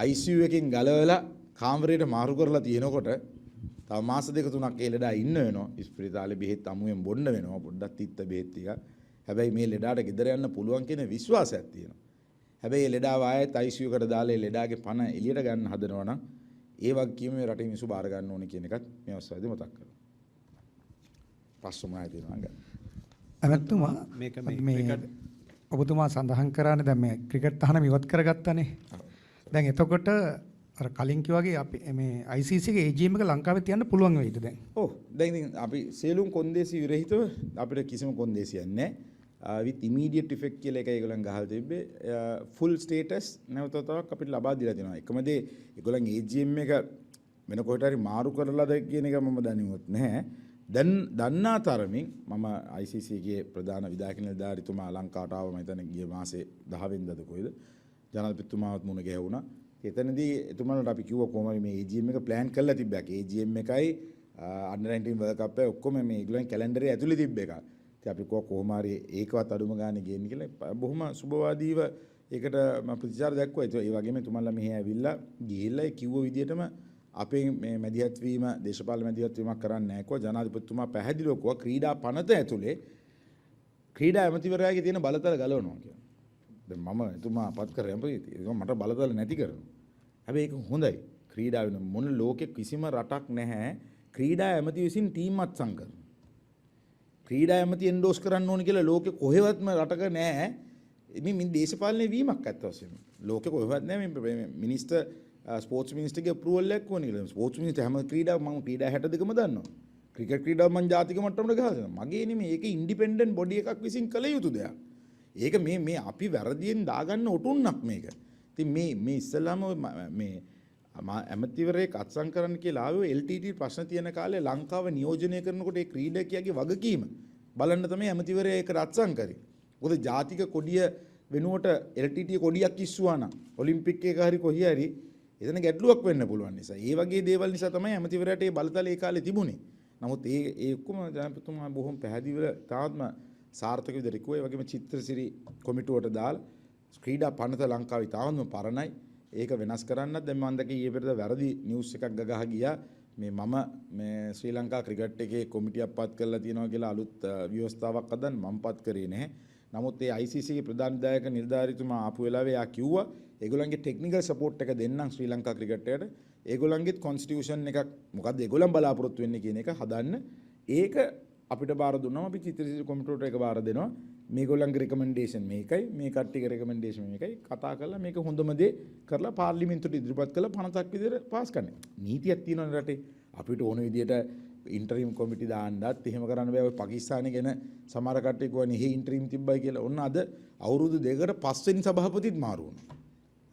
ICU එකකින් ගලවලා කාමරයට මාරු කරලා තියෙනකොට තව මාස දෙක තුනක් ඒ ලෙඩා ඉන්න වෙනවා. ඉස්පිරිතාලේ බෙහෙත් අමුයෙන් බොන්න වෙනවා. පොඩ්ඩක් තිත්ත බෙහෙත් ටික. හැබැයි මේ ලෙඩාට ගෙදර යන්න පුළුවන් කියන විශ්වාසයක් තියෙනවා. හැබැයි ඒ ලෙඩාව ආයෙත් ICU එකට දාලා ඒ ලෙඩාගේ පණ එළියට ගන්න හදනවා නම් ඒ වගකීම මේ රටේ මිනිස්සු බාර ගන්න ඕනේ කියන එකත් මේ අවස්ථාවේදී මතක් කරනවා. ප්‍රශ්න මොනවද තියෙනවද? අනතුමා මේ ඔබතුමා සඳහන් කරානේ දැන් මේ ක්‍රිකට් තහනම ඉවත් කරගත්තානේ. දැන් එතකොට අර කලින් කිව්වාගේ අපි මේ ICC ගේ AGM එක ලංකාවේ තියන්න පුළුවන් වෙයිද දැන්? ඔව් දැන් ඉතින් අපි සියලුම කොන්දේසි විරහිතව අපිට කිසිම කොන්දේසියක් නැහැ. with immediate effect කියලා එක ඒගොල්ලන් ගහලා තිබ්බේ full status නැවතතාවක් අපිට ලබා දීලා තියෙනවා. එකම දේ ඒගොල්ලන් AGM එක වෙන කොහෙට හරි මාරු කරලාද කියන එක මම දන්නේවත් නැහැ. දැන් දන්නා තරමින් මම ICC ගේ ප්‍රධාන විධායක නිලධාරීතුමා ලංකාවට ආව මම හිතන්නේ ගිය මාසේ 10 වෙනිදාද කොයිද ජනාධිපතිතුමාවත් මුණ ගැහුණා. එතනදී එතුමාලට අපි කිව්වා කොහොමද මේ AGM එක ප්ලෑන් කරලා තිබ්බා. AGM එකයි under 19 World Cup එක ඔක්කොම මේ ඒගොල්ලන් කැලෙන්ඩරේ ඇතුලේ තිබ්බ එක. ඉතින් අපි කොහොම හරි ඒකවත් අඩුම ගානේ ගේන්න කියලා බොහොම සුබවාදීව ඒකට මම ප්‍රතිචාර දක්වුවා. ඒ වගේම එතුමාලා මෙහි ඇවිල්ලා ගිහිල්ලා කිව්ව විදිහටම අපේ මේ මැදිහත් වීම දේශපාලන මැදිහත් වීමක් කරන්නේ නැහැ කො ජනාධිපතිතුමා පැහැදිලිව කිව්වා ක්‍රීඩා පනත ඇතුලේ ක්‍රීඩා ඇමතිවරයාගේ තියෙන බලතල ගලවනවා කියලා. දැන් මම එතුමා පත් කරේ මට බලතල නැති කරනවා. හැබැයි ඒක හොඳයි. ක්‍රීඩා වෙන මොන ලෝකෙ කිසිම රටක් නැහැ ක්‍රීඩා ඇමති විසින් ටීම් අත්සන් කරන. ක්‍රීඩා ඇමති එන්ඩෝස් කරන්න ඕන කියලා ලෝකෙ කොහෙවත්ම රටක නැහැ. මේ දේශපාලනයේ වීමක් ඇත්ත වශයෙන්ම. ලෝකෙ කොහෙවත් නැහැ මේ මිනිස්ටර් ස්පෝර්ට්ස් මිනිස්ටර්ගේ අප්‍රූවල් එකක් ඕනේ කියලා. ස්පෝර්ට්ස් මිනිස්ටර් හැම ක්‍රීඩාවක් මම ක්‍රීඩා 62ම දන්නවා. ක්‍රිකට් ක්‍රීඩාව මම ජාතික මට්ටමට ගහලා තියෙනවා. මගේ නෙමෙයි ඒක ඉන්ඩිපෙන්ඩන්ට් බොඩි එකක් විසින් කළ යුතු දෙයක්. ඒක මේ අපි වැරදියෙන් දාගන්න ඔටුන්නක් මේක. ඉතින් මේ ඉස්සෙල්ලාම මේ ඇමතිවරයෙක් අත්සන් කරන්න කියලා ආවේ LTT ප්‍රශ්න තියෙන කාලේ ලංකාව නියෝජනය කරනකොට ඒ ක්‍රීඩකයාගේ වගකීම බලන්න තමයි ඇමතිවරයා ඒකට අත්සන් කරේ. මොකද ජාතික කොඩිය වෙනුවට LTT කොඩියක් ඉස්සුවා නම් ඔලිම්පික් එක හරි කොහි හරි එතන ගැටලුවක් වෙන්න පුළුවන් නිසා. ඒ වගේ දේවල් නිසා තමයි ඇමතිවරයාට මේ බලතල ඒ කාලේ තිබුණේ. නමුත් ඒ ඔක්කොම ජනාධිපතිතුමා බොහොම පැහැදිලිව තාත්ම සාර්ථක විදිහට කිව්වා. ඒ වගේම චිත්‍රසිරි කොමිටුවට දාලා ක්‍රීඩා පනත ලංකාවේ තාමත් පරණයි. ඒක වෙනස් කරන්නත් දැන් මම දැක්කේ ඊයේ පෙරේද වැරදි නිවුස් එකක් ගගහ ගියා. මම මේ ශ්‍රී ලංකා ක්‍රිකට් එකේ කොමිටියක් පත් කරලා තියෙනවා කියලා අලුත් ව්‍යවස්ථාවක් හදන්න මම පත් කරේ නැහැ. නමුත් ඒ ICC ගේ ප්‍රධාන විධායක නිලධාරීතුමා ආපු වෙලාවේ යා කිව්වා ඒගොල්ලන්ගේ ටෙක්නිකල් සපෝට් එක දෙන්නම් ශ්‍රී ලංකා ක්‍රිකට් එකට. ඒගොල්ලන්ගෙත් කොන්ස්ටිටියුෂන් එකක් මොකද්ද ඒගොල්ලන් බලාපොරොත්තු වෙන්නේ කියන එක හදන්න. ඒක අපිට බාර දුන්නාම අපි චිත්‍රසිරි කොමිටුවට ඒක බාර දෙනවා. මේගොල්ලන්ගේ රෙකමෙන්ඩේෂන් මේකයි මේ කට්ටියගේ රෙකමෙන්ඩේෂන් මේකයි කතා කරලා මේක හොඳම දේ කරලා පාර්ලිමේන්තුවට ඉදිරිපත් කරලා 50ක් විදිහට පාස් කරන්න. නීතියක් තියෙනවනේ රටේ. අපිට ඕන විදිහට ඉන්ටරිම් කොමිටි දාන්නත් එහෙම කරන්න බෑ. ඔය පාකිස්තානේ ගැන සමහර කට්ටිය කියවනේ හේ ඉන්ටරිම් තිබ්බයි කියලා. ඔන්න අද අවුරුදු දෙකකට පස්වෙනි සභාපතිත් මාරු වුණා.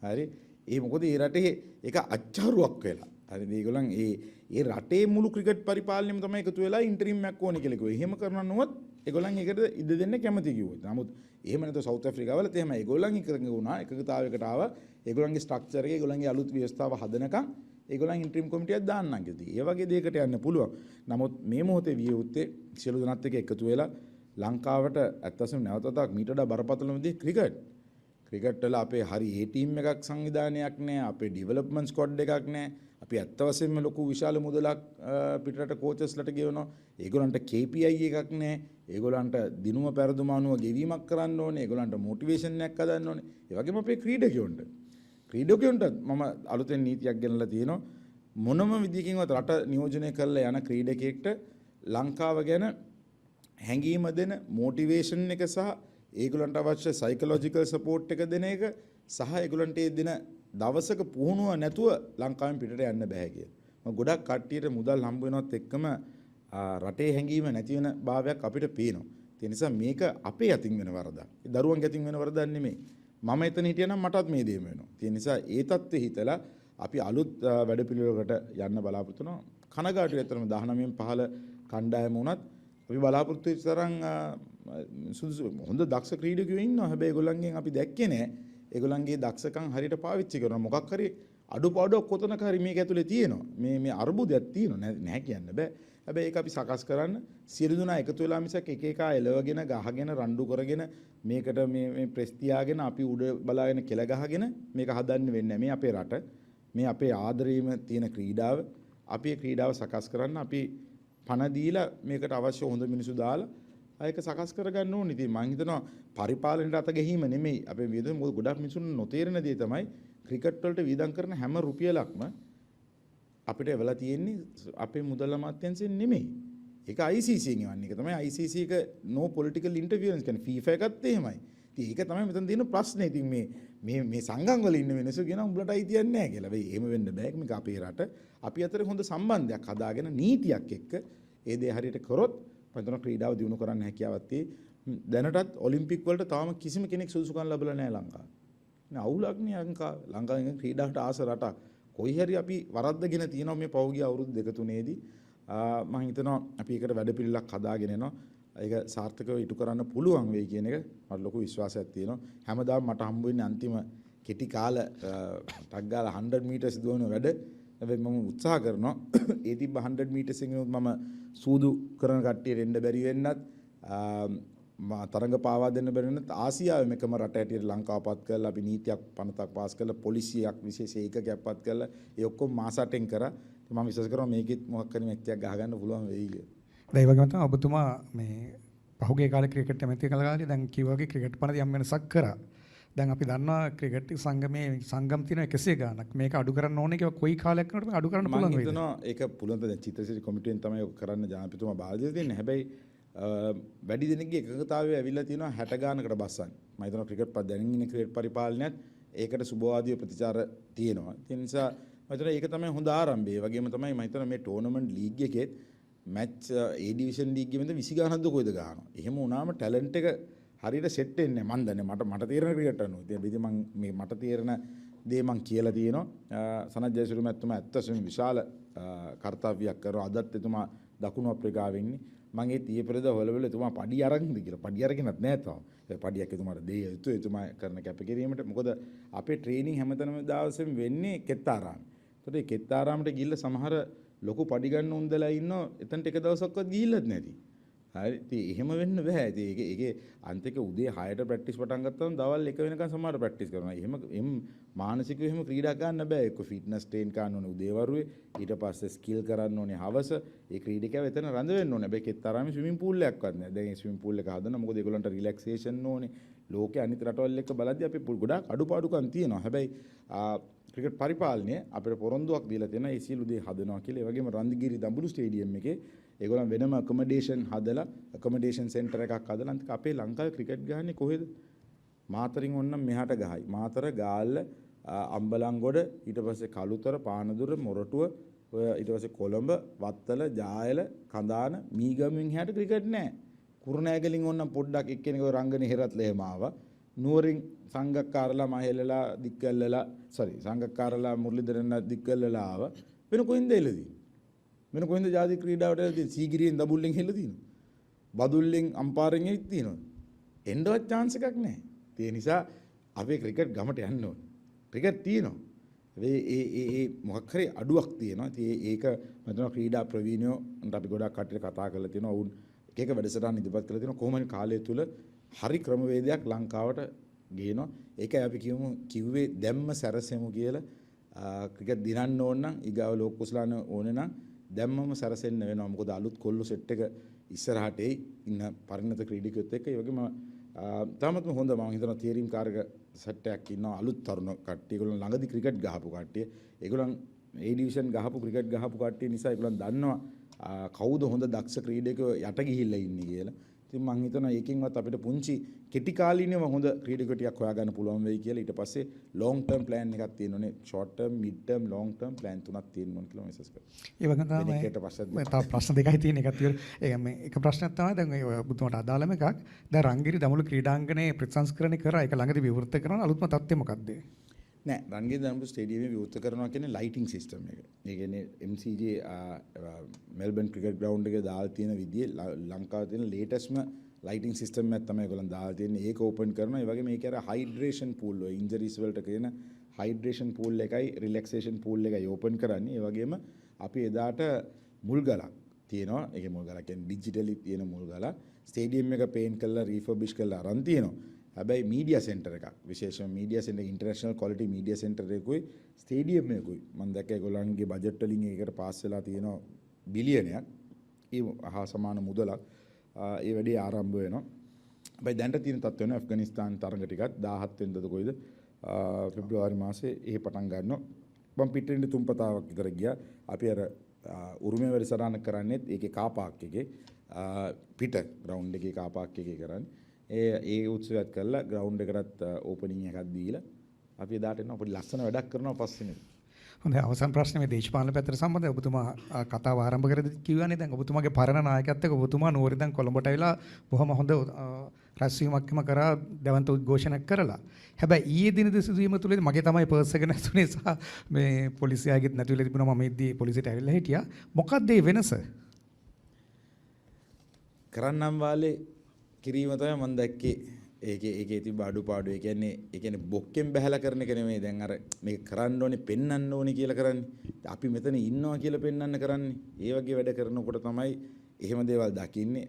හරි. ඒ මොකද මේ රටේ ඒක අච්චාරුවක් වෙලා. හරි ඒගොල්ලන් ඒ රටේ මුළු ක්‍රිකට් පරිපාලනයම තමයි එකතු වෙලා ඉන්ටරිම් එකක් ඕනේ කියලා කිව්වා. එහෙම කරනවා නුවත් ඒගොල්ලන් ඒකට ඉඩ දෙන්න කැමති කිව්වා. නමුත් එහෙම නැත්නම් සවුත් ආෆ්‍රිකාවලත් එහෙම ඒගොල්ලන් එකඟ වුණා. එකගතාවයකට ආවා. ඒගොල්ලන්ගේ ස්ට්‍රක්චර් එක ඒගොල්ලන්ගේ අලුත් ව්‍යවස්ථාව හදනකම් ඒගොල්ලන් ඉන්ටරිම් කොමිටියක් දාන්නම් කියලා. ඒ වගේ දෙයකට යන්න පුළුවන්. නමුත් මේ මොහොතේ විය යුත්තේ සියලු දෙනාත් එක්ක එකතු වෙලා ලංකාවට ඇත්තටම නැවතත් මීට වඩා බරපතලම දේ ක්‍රිකට් වල අපේ හරි ඒ ටීම් එකක් සංවිධානයක් නැහැ. අපේ ඩෙවලොප්මන්ට් ස්ක්වොඩ් එකක් නැහැ. අපි ඇත්ත වශයෙන්ම ලොකු විශාල මුදලක් පිටරට කෝචස්ලට ගෙවනවා. ඒගොල්ලන්ට KPI එකක් නැහැ. ඒගොල්ලන්ට දිනුම පෙරදුම අනුව ගෙවීමක් කරන්න ඕනේ. ඒගොල්ලන්ට මොටිවේෂන් එකක් හදන්න ඕනේ. ඒ වගේම අපේ ක්‍රීඩකයන්ට මම අලුතෙන් නීතියක් ගෙනලා තියෙනවා. මොනම විදියකින්වත් රට නියෝජනය කරලා යන ක්‍රීඩකයෙක්ට ලංකාව ගැන හැඟීම දෙන මොටිවේෂන් එක සහ ඒගොල්ලන්ට අවශ්‍ය සයිකොලොජිකල් සපෝට් එක දෙන එක සහ ඒගොල්ලන්ට ඒ දෙන දවසක පුහුණුව නැතුව ලංකාවෙන් පිටට යන්න බෑ කියලා. මම ගොඩක් කට්ටියට මුදල් හම්බ වෙනවත් එක්කම රටේ හැඟීම නැති වෙන භාවයක් අපිට පේනවා. ඒ නිසා මේක අපේ අතින් වෙන වරදක්. ඒ දරුවන්ගේ අතින් වෙන වරදක් නෙමෙයි. මම එතන හිටියනම් මටත් මේ දේ වෙනවා. ඒ නිසා ඒ தත්ත්වෙ හිතලා අපි අලුත් වැඩපිළිවෙලකට යන්න බලාපොරොත්තු වෙනවා. කනගාටුයි ඇත්තටම 19න් 15 කණ්ඩායම වුණත් අපි බලාපොරොත්තු වෙච්ච තරම් සුදුසු හොඳ දක්ෂ ක්‍රීඩකයෝ ඉන්නවා. හැබැයි ඒගොල්ලන්ගෙන් අපි දැක්කේ නෑ. ඒගොල්ලන්ගේ දක්ෂකම් හරියට පාවිච්චි කරනවා. මොකක් හරි අඩුපාඩුවක් කොතනක හරි මේක ඇතුලේ තියෙනවා. මේ අරුබුදයක් තියෙනවා. නැහැ කියන්න බෑ. හැබැයි ඒක අපි සකස් කරන්න සියලු දෙනා එකතු වෙලා මිසක් එක එක එලවගෙන ගහගෙන රණ්ඩු කරගෙන මේකට මේ ප්‍රෙස් තියාගෙන අපි උඩ බලාගෙන කෙල ගහගෙන මේක හදන්න වෙන්නේ නැහැ. මේ අපේ රට, මේ අපේ ආදරේම තියෙන ක්‍රීඩාව, අපි ඒ ක්‍රීඩාව සකස් කරන්න අපි පණ දීලා මේකට අවශ්‍ය හොඳ මිනිස්සු දාලා ඒක සකස් කරගන්න ඕනේ. ඉතින් මම හිතනවා පරිපාලනයට අත ගැහිම නෙමෙයි. අපේ වියදම මොකද ගොඩක් මිනිසුන් නොතේරෙන දේ තමයි ක්‍රිකට් වලට වියදම් කරන හැම රුපියලක්ම අපිට වෙලා තියෙන්නේ අපේ මුදල් අමාත්‍යාංශයෙන් නෙමෙයි. ඒක ICC එකෙන් යන්නේ. ඒක තමයි ICC එක no political interference කියන්නේ FIFA එකත් එහෙමයි. ඉතින් ඒක තමයි මෙතන තියෙන ප්‍රශ්නේ. ඉතින් මේ සංගම් වල ඉන්න මිනිස්සු කියනවා උඹලට අයිතියක් නැහැ කියලා. වෙයි එහෙම වෙන්න බෑ. මේක අපේ රට. අපි අතර හොඳ සම්බන්ධයක් හදාගෙන නීතියක් එක්ක ඒ දේ හරියට කරොත් මම ක්‍රීඩාව දියුණු කරන්න හැකියාවක් තියෙයි. දැනටත් ඔලිම්පික් වලට තාම කිසිම කෙනෙක් සුදුසුකම් ලැබලා නැහැ ලංකාවේ. නේ අවුලක් නේ ලංකාවේ ක්‍රීඩාවට ආස රටක්. කොයි හරි අපි වරද්දගෙන තියෙනවා මේ පෞගිය අවුරුදු දෙක තුනේදී. මම හිතනවා අපි ඒකට වැඩපිළිවෙලක් හදාගෙන එනවා. ඒක සාර්ථකව ඉටු කරන්න පුළුවන් වෙයි කියන එක මට ලොකු විශ්වාසයක් තියෙනවා. හැමදාම මට හම්බ වෙන්නේ අන්තිම කෙටි කාල ටක් ගාලා 100 මීටර්ස් දුවන වැඩ. හැබැයි මම උත්සාහ කරනවා ඒ තිබ්බ 100 මීටර්ස් එකෙනුත් මම සූදු කරන කට්ටියට එන්න බැරි වෙන්නත් තරඟ පාවා දෙන්න බැරි වෙනත් ආසියාවේ එකම රට හැටියට ලංකාවපත් කරලා අපි නීතියක් පනතක් පාස් කරලා පොලිසියක් විශේෂ ඒකකයක් පත් කරලා ඒ ඔක්කොම මාස 8න් කරා. මම විශ්වාස කරනවා මේකෙත් මොකක් හරි මැච්චයක් ගහගන්න පුළුවන් වෙයි කියලා. ඒ වගේම තමයි ඔබතුමා මේ පහුගිය කාලේ ක්‍රිකට් ඇමති කළාදී දැන් කිව්වා වගේ ක්‍රිකට් පනත යම් වෙනසක් කරා. දැන් අපි දන්නවා ක්‍රිකට් සංගමේ සංගම් තියෙන 100 ගාණක්. මේක අඩු කරන්න ඕනේ කියලා කොයි කාලයක් යනකොට අඩු කරන්න පුළුවන් වෙයිද? මම හිතනවා ඒක පුළුවන් දැන් චිත්‍රසිරි කොමිටුවෙන් තමයි ඔක කරන්න ජනාධිපතිතුමා බාධා දෙන්නේ. හැබැයි වැඩි දෙනෙක්ගේ එකඟතාවය ඇවිල්ලා තියෙනවා 60 ගානකට බස්සන්න. මම හිතනවා ක්‍රිකට් දැන් ඉන්න ක්‍රිකට් පරිපාලනයත් ඒකට සුබවාදී ප්‍රතිචාර තියෙනවා. ඒ නිසා මම හිතනවා ඒක තමයි හොඳ ආරම්භය. ඒ වගේම තමයි මම හිතනවා මේ ටෝර්නමන්ට් ලීග් එකේ මැච් A ඩිවිෂන් ලීග් එකේ මෙතන 20 ගානක්ද කොයිද ගහනවා. එහෙම වුණාම ටැලන්ට් එක හරියට සෙට් වෙන්නේ නැහැ. මන් දන්නේ මට තේරෙන ක්‍රිකට් අනුව. ඉතින් මට තේරෙන දේ මං කියලා තියෙනවා. සනත් ජයසූරිය මැතිතුමා ඇත්තටම විශාල කාර්යයක් කරනවා. අදත් එතුමා දකුණු අප්‍රිකාවේ ඉන්නේ. මම ඒ තියේ පෙරද හොලවල එතුමා පඩි අරන්ද කියලා. පඩි අරගෙනත් නැහැ තාම. ඒ පඩියක් එතුමාට දෙය යුතු එතුමා කරන කැපකිරීමට. මොකද අපේ ට්‍රේනින් හැමතැනම දවසෙම වෙන්නේ කෙත්තාරාමේ. ඒතකොට ඒ කෙත්තාරාමට ගිහිල්ලා සමහර ලොකු පඩි ගන්න උන්දලා ඉන්නෝ එතනට එක දවසක්වත් ගිහිල්ලත් නැති. හරි ඉතින් එහෙම වෙන්න බෑ. ඉතින් ඒකේ අන්තික උදේ 6ට ප්‍රැක්ටිස් පටන් ගත්තාම දවල් 1 වෙනකන් සමහර ප්‍රැක්ටිස් කරනවා. එහෙම මානසිකව එහෙම ක්‍රීඩා ගන්න බෑ. එක්ක ෆිට්නස් ට්‍රේන් කරන්න ඕනේ උදේ වරුවේ. ඊට පස්සේ ස්කිල් කරන්න ඕනේ හවස. ඒ ක්‍රීඩකයා එතන රඳ වෙන්න ඕනේ. හැබැයි කෙත්තරාමේ ස්විමින් පූල් එකක්වත් නැහැ. දැන් ඒ ස්විමින් පූල් එක හදන්න මොකද ඒගොල්ලන්ට රිලැක්සේෂන් ඕනේ. ලෝකේ අනිත් රටවල් එක්ක බලද්දී අපි ගොඩාක් අඩුපාඩුකම් තියෙනවා. හැබැයි ක්‍රිකට් පරිපාලනය අපිට පොරොන්දුවක් දීලා තියෙනවා. ඒ සියලු දේ හදනවා කියලා. ඒ වගේම රන්දිගිරි දඹුරු ස්ටේඩියම් එකේ ඒගොල්ලන් වෙනම ඇකොමඩේෂන් හදලා ඇකොමඩේෂන් සෙන්ටර් එකක් හදලා අන්තික අපේ ලංකාවේ ක්‍රිකට් ගහන්නේ කොහෙද? මාතරින් ඔන්නම් මෙහාට ගහයි. මාතර ගාල්ල අම්බලන්ගොඩ ඊට පස්සේ කළුතර පානදුර මොරටුව ඔය ඊට පස්සේ කොළඹ වත්තල ජායල කඳාන මීගමෙන් එහාට ක්‍රිකට් නැහැ. කුරුණෑගලින් ඔන්නම් පොඩ්ඩක් එක්කෙනෙක් ඔය රංගන හිරත් ලෙහෙම ආවා. නුවරින් සංගක්කාරලා මහෙල්ලලා දික්කල්ලලා සංගක්කාරලා මුරලිදරන දික්කල්ලලා ආවා. වෙන කොයින්ද එළදී? වෙන කොයින්ද ජාතික ක්‍රීඩාවට එළදී? සීගිරියෙන් දබුල්ලෙන් එළදී. බදුල්ලෙන් අම්පාරෙන් එක් තියෙනවා. එන්නවත් chance එකක් නැහැ. ඒ නිසා අපේ ක්‍රිකට් ගමට යන්න ඕනේ. ක්‍රිකට් තියෙනවා. ඒ මොකක් හරි අඩුවක් තියෙනවා. ඉතින් ඒක මම හිතනවා ක්‍රීඩා ප්‍රවීණයෝ අපි ගොඩක් කට්ටියට කතා කරලා තියෙනවා. වුන් එක එක වැඩසටහන් ඉදිරිපත් කරලා තියෙනවා. කොහොමද කාලය තුල හරි ක්‍රමවේදයක් ලංකාවට ගේනවා. ඒකයි අපි කිව්වේ දැම්ම සැරසෙමු කියලා. ක්‍රිකට් දිනන්න ඕන නම් ඊගාව ලෝක කුසලාන ඕනේ නම් දැම්මම සැරසෙන්න වෙනවා. මොකද අලුත් කොල්ලෝ සෙට් එක ඉස්සරහට ඉන්න පරිණත ක්‍රීඩකයොත් එක්ක ඒ වගේම තාමත්ම හොඳ මම හිතනවා තියරිම් කාර්යක සෙට් එකක් ඉන්නවා අලුත් තරුණ කට්ටිය. ඒගොල්ලෝ ළඟදි ක්‍රිකට් ගහපු කට්ටිය. ඒගොල්ලන් A ඩිවිෂන් ගහපු ක්‍රිකට් ගහපු කට්ටිය නිසා ඒගොල්ලන් දන්නවා කවුද හොඳ දක්ෂ ක්‍රීඩකයෝ යට ගිහිල්ලා ඉන්නේ කියලා. ඉතින් මම හිතනවා ඒකෙන්වත් අපිට පුංචි කෙටි කාලීනව හොඳ ක්‍රීඩකයෝ ටිකක් හොයාගන්න පුළුවන් වෙයි කියලා. ඊට පස්සේ ලොන්ග් ටර්ම් ප්ලෑන් එකක් තියෙනෝනේ. Short term, mid term, long term plan තුනක් තියෙන්න ඕන කියලා මෙසේජ් කරා. ඒ වගේම තමයි තව ප්‍රශ්න දෙකයි තියෙන එකක් තියෙනවා. මේ එක ප්‍රශ්නයක් තමයි දැන් ඔය ඔබතුමාට අදාළම එකක්. දැන් රංගිරි දඹුල්ල ක්‍රීඩාංගණයේ ප්‍රතිසංස්කරණය කරා ඒක ළඟදී විවෘත කරන අලුත්ම තත්ත්වය මොකක්ද? නෑ රංගිරි දඹුල්ල ස්ටේඩියමේ විවෘත කරනවා කියන්නේ ලයිටිංగ్ සිස්ටම් එක. ඒ කියන්නේ MCG මෙල්බන් ක්‍රිකට් ග්‍රවුන්ඩ් එකේ දාලා තියෙන විදිහේ ලංකාවේ තියෙන ලේටස්ට්ම ලයිටිං සිස්ටම් එකක් තමයි ඒගොල්ලන් දාලා තියෙන්නේ. ඒක ඕපන් කරනවා. ඒ වගේම මේකේ අර හයිඩ්‍රේෂන් පූල් ඔය ඉන්ජරිස් වලට කියන හයිඩ්‍රේෂන් පූල් එකයි රිලැක්සේෂන් පූල් එකයි ඕපන් කරන්නේ. ඒ වගේම අපි එදාට මුල් ගලක් තියෙනවා. ඒකේ මුල් ගලක් කියන්නේ ඩිජිටලි තියෙන මුල් ගලක්. ස්ටේඩියම් එක පේන්ට් කරලා රීෆර්බිෂ් කරලා අරන් තියෙනවා. හැබැයි මීඩියා සෙන්ටර් එකක්. විශේෂම media centre international quality media centre එකකුයි ස්ටේඩියම් එකකුයි. මම දැක්කා ඒගොල්ලන්ගේ බජට් වලින් ඒකට පාස් වෙලා තියෙනවා බිලියනයක්. ඒ හා සමාන මුදලක්. ඒ වැඩේ ආරම්භ වෙනවා. හැබැයි දැනට තියෙන තත්ත්වය වෙන ඇෆ්ගනිස්තාන් තරඟ ටිකක් 17 වෙනිදාද කොයිද පෙබ්‍රුවාරි මාසේ එහෙ පටන් ගන්නවා. මම පිටින් තුන් පතාවක් විතර ගියා. අපි අර උරුමය වැඩසටහන කරන්නේත් ඒකේ කාපාක් එකේ පිට ග්‍රවුන්ඩ් එකේ කාපාක් එකේ කරන්නේ. ඒ උත්සවයක් කරලා ග්‍රවුන්ඩ් එකටත් ඕපනින් එකක් දීලා අපි එදාට එනවා පොඩි ලස්සන වැඩක් කරනවා පස්සේ. හොඳයි අවසන් ප්‍රශ්නේ මේ දේශපාලන පැත්තට සම්බන්ධව ඔබතුමා කතාව ආරම්භ කරද්දී කිව්වනේ දැන් ඔබතුමාගේ පරණ නායකත්වයක ඔබතුමා නුවර ඉඳන් කොළඹට ඇවිල්ලා බොහොම හොඳ රැස්වීමක්ම කරා දැවන්ත උද්ඝෝෂණයක් කරලා. හැබැයි ඊයේ දින සිදුවීම තුලදී මගේ තමයි පර්ස් එක නැතුනේ සහ මේ පොලිසියගෙත් නැතිවෙලා තිබුණා මම ඉද්දී පොලිසියට ඇවිල්ලා හිටියා. මොකක්ද මේ වෙනස? කරන්නම් වාලේ කිරීම තමයි මම දැක්කේ. ඒකේ තිබ්බ අඩුපාඩු. ඒ කියන්නේ බොක්කෙන් බහැලා කරන එක නෙමෙයි. දැන් අර මේක කරන්න ඕනේ, පෙන්වන්න ඕනේ කියලා කරන්නේ. අපි මෙතන ඉන්නවා කියලා පෙන්වන්න කරන්නේ. ඒ වගේ වැඩ කරනකොට තමයි එහෙම දේවල් දකින්නේ.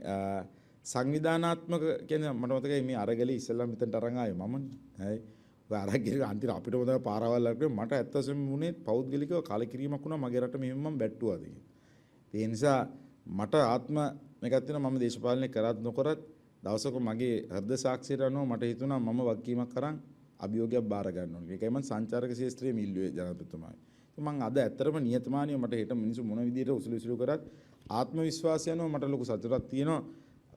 සංවිධානාත්මක කියන්නේ මට මතකයි මේ අරගලේ ඉස්සෙල්ලා මෙතනට අරන් ආවේ මමනේ. හරි. ඔය අරගලේ අන්තිම අපිට මොකද පාරවල් අරගෙන මට ඇත්තටම මුනේ පෞද්ගලිකව කලකිරීමක් වුණා මගේ රට මෙහෙම මම බැට්ටුවාද කියලා. ඒ නිසා මට ආත්ම මේකක් තියෙනවා මම දේශපාලනය කරත් නොකරත් දවසක මගේ හෘද සාක්ෂියට අනුව මට හිතුණා මම වගකීමක් කරන් අභියෝගයක් බාර ගන්න ඕනේ. ඒකයි මම සංචාරක ශාස්ත්‍රයේ මිල්ලුවේ ජනාධිපතිතුමායි. මම අද ඇත්තටම නියතමානීව මට හෙට මිනිස්සු මොන විදියට උසුළු කරත් ආත්ම විශ්වාසය අනුව මට ලොකු සතුටක් තියෙනවා.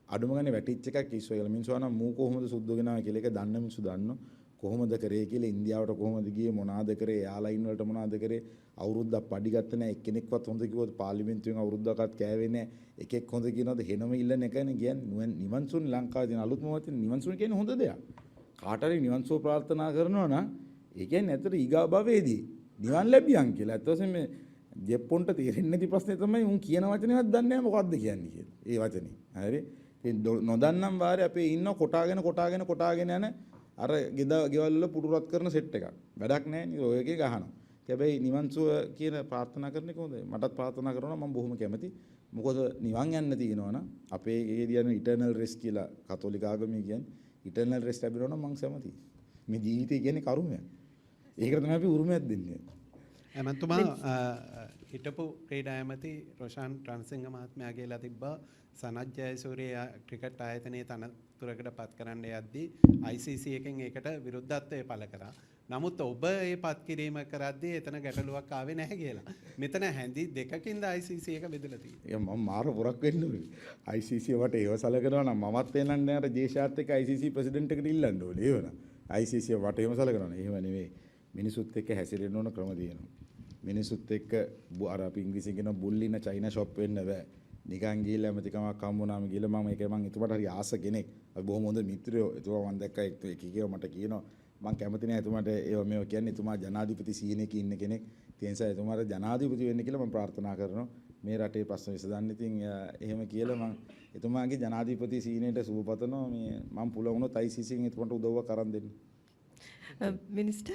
අඩුම ගානේ වැටිච්ච එකක් ඉස්සෝ කියලා මිනිස්සු අහනවා මූ කොහොමද සුද්ධ ගෙනාවේ කියලා. ඒක දන්න මිනිස්සු දන්නවා. කොහොමද කරේ කියලා ඉන්දියාවට කොහොමද ගියේ මොනවාද කරේ එයාලයින් වලට මොනවාද කරේ අවුරුද්දක් පඩි ගත්ත නැහැ එක්කෙනෙක්වත් හොඳ කිව්වොත් පාර්ලිමේන්තුවෙන් අවුරුද්දක්වත් කෑවේ නැහැ එකෙක් හොඳ කියනවාද හෙනම ඉල්ලන එකනේ කියන්නේ නිවන්සුන් ලංකාවේ තියෙන අලුත්ම වචන නිවන්සුන් කියන්නේ හොඳ දෙයක් කාට හරි නිවන්සුව ප්‍රාර්ථනා කරනවා නම් ඒ කියන්නේ ඇත්තට ඊගා භවයේදී නිවන් ලැබියන් කියලා ඇත්ත වශයෙන්ම ජෙප්පොන්ට තේරෙන්නේ නැති ප්‍රශ්නේ තමයි උන් කියන වචනේවත් දන්නේ නැහැ මොකද්ද කියන්නේ කියලා ඒ වචනේ හරි ඉතින් නොදන්නම් වාරේ අපේ ඉන්න කොටාගෙන යන අර ගෙවල් වල පුඩුරත් කරන සෙට් එකක්. වැඩක් නැහැ නේද? ඔය එකේ ගහනවා. හැබැයි නිවන්සුව කියන ප්‍රාර්ථනා කරන එක හොඳයි. මටත් ප්‍රාර්ථනා කරනවා මම බොහොම කැමතියි. මොකද නිවන් යන්න තියෙනවනම් අපේ ඒ කියන ඉටර්නල් රෙස්ට් කියලා කතෝලික ආගමේ කියන්නේ ඉටර්නල් රෙස්ට් ලැබෙනවා නම් මම සමතියි. මේ ජීවිතය කියන්නේ කරුමයක්. ඒකට තමයි අපි උරුමයක් දෙන්නේ. එමන්තුමා හිටපු ක්‍රීඩා ඇමති රොෂාන් රන්සිංහ මහත්මයාගේලා තිබ්බා සනත් ජයසූරිය ක්‍රිකට් ආයතනයේ තනතුරකට පත් කරන්න යද්දී ICC එකෙන් ඒකට විරුද්ධත්වය පළ කරා. නමුත් ඔබ ඒ පත් කිරීම කරද්දී එතන ගැටලුවක් ආවේ නැහැ කියලා. මෙතන හැඳි දෙකකින්ද ICC එක බෙදලා තියෙන්නේ. මම මාර පුරක් වෙන්න ඕනේ. ICC වට ඒව සලකනවා නම් මමත් වෙනන්නේ අර ජේෂාත් එක්ක ICC ප්‍රෙසිඩන්ට් එකට ඉල්ලන්න ඕනේ. ඒව නම් ICC වට එහෙම සලකනවා. එහෙම නෙවෙයි. මිනිසුත් එක්ක හැසිරෙන්න ඕන ක්‍රම තියෙනවා. මිනිසුත් එක්ක අර අපි ඉංග්‍රීසියෙන් කියන බුල්ලින චයිනා ෂොප් වෙන්න බෑ. නිකන් ගිහලා ඇමතිකමක් හම්බුනාම ගිහලා මම එතුමාට හරි ආස කෙනෙක්. අපි බොහොම හොඳ මිත්‍රයෝ. එතුමා මම දැක්කා එකකව මට කියනවා මම කැමති නෑ එතුමාට ඒව මේව කියන්නේ එතුමා ජනාධිපති සීනේක ඉන්න කෙනෙක්. ඒ නිසා එතුමාට ජනාධිපති වෙන්න කියලා මම ප්‍රාර්ථනා කරනවා. මේ රටේ ප්‍රශ්න විසඳන්න. ඉතින් එහෙම කියලා මම එතුමාගේ ජනාධිපති සීනේට සුබ පතනවා. මම පුළුවන් වුණොත් ICC එකෙන් එතුමාට උදව්වක් අරන් දෙන්න. Minister,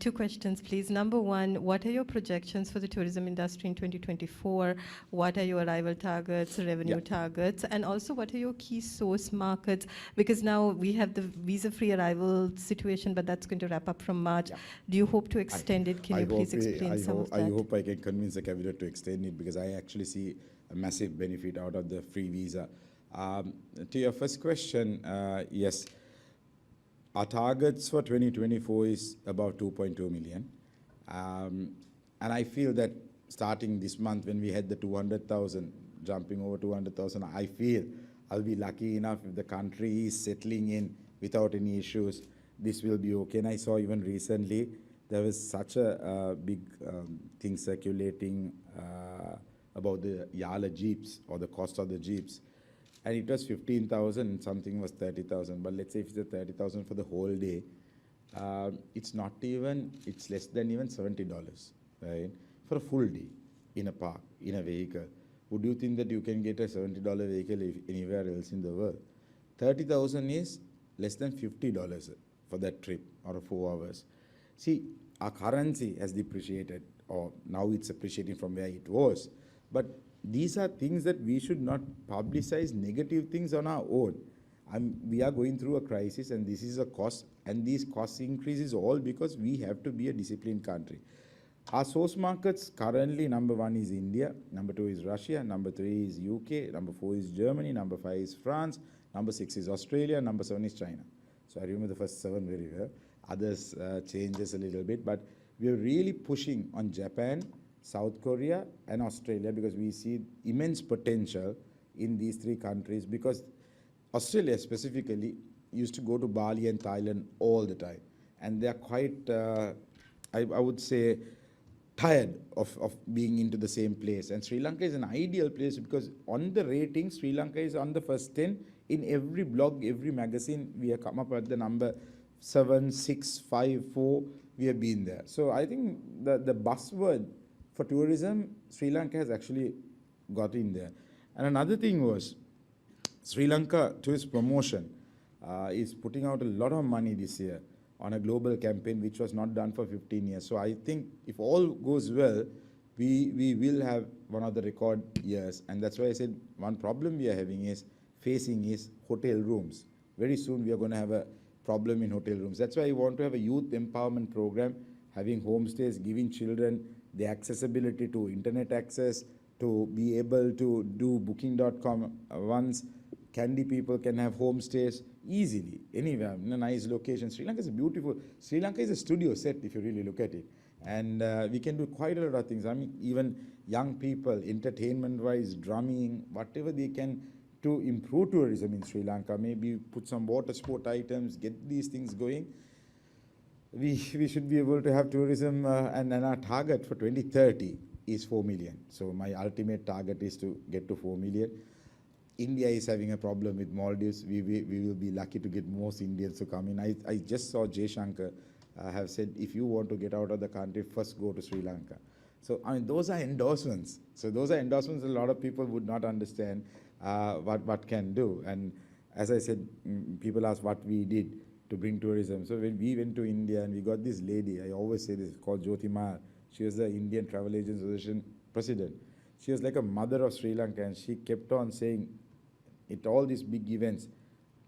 two questions, please. Number one, what are your projections for the tourism industry in 2024? What are your arrival targets, revenue targets? And also, what are your key source markets? Because now we have the visa-free arrival situation, but that's going to wrap up from March. Do you hope to extend it? Can you please explain some of that? I hope I can convince the cabinet to extend it, because I actually see a massive benefit out of the free visa. To your first question, yes. Our targets for 2024 is about 2.2 million. And I feel that starting this month, when we had the 200,000, jumping over 200,000, I feel I'll be lucky enough if the country is settling in without any issues. This will be okay. And I saw even recently, there was such a big thing circulating about the Yala Jeeps, or the cost of the Jeeps. And it was 15,000, something was 30,000. But let's say if it's a 30,000 for the whole day, it's not even, it's less than even $70, right? For a full day in a park, in a vehicle. Would you think that you can get a $70 vehicle anywhere else in the world? 30,000 is less than $50 for that trip, or 4 hours. See, our currency has depreciated, or now it's appreciating from where it was. But these are things that we should not publicize negative things on our own. We are going through a crisis, and this is a cost, and these cost increases all because we have to be a disciplined country. Our source markets currently, number 1 is India, number 2 is Russia, number 3 is UK, number 4 is Germany, number 5 is France, number 6 is Australia, number 7 is China. So I remember the first 7 very well. Others changes a little bit, but we are really pushing on Japan, South Korea and Australia, because we see immense potential in these 3 countries, because Australia specifically used to go to Bali and Thailand all the time, and they are quite, I would say, tired of being into the same place. And Sri Lanka is an ideal place, because on the rating, Sri Lanka is on the first 10. In every blog, every magazine, we have come up at the number 7, 6, 5, 4, we have been there. So I think the buzzword for tourism, Sri Lanka has actually got in there. And another thing was, Sri Lanka Tourist Promotion is putting out a lot of money this year on a global campaign, which was not done for 15 years. So I think if all goes well, we will have one of the record years. And that's why I said one problem we are facing is hotel rooms. Very soon we are going to have a problem in hotel rooms. That's why I want to have a youth empowerment program, having homestays, giving children the accessibility to internet access, to be able to do booking.com once. Candy people can have homestays easily, anywhere, in a nice location. Sri Lanka is beautiful. Sri Lanka is a studio set, if you really look at it. And we can do quite a lot of things. I mean, even young people, entertainment-wise, drumming, whatever they can to improve tourism in Sri Lanka, maybe put some water sport items, get these things going. We should be able to have tourism, and our target for 2030 is 4 million. So my ultimate target is to get to 4 million. India is having a problem with Maldives. We will be lucky to get most Indians to come in. I just saw Jay Shankar have said, if you want to get out of the country, first go to Sri Lanka. So I mean, those are endorsements. So those are endorsements a lot of people would not understand what can do. And as I said, people ask what we did to bring tourism. So when we went to India and we got this lady, I always say this, called Jyoti Mahar. She was the Indian Travel Agents Association president. She was like a mother of Sri Lanka, and she kept on saying at all these big events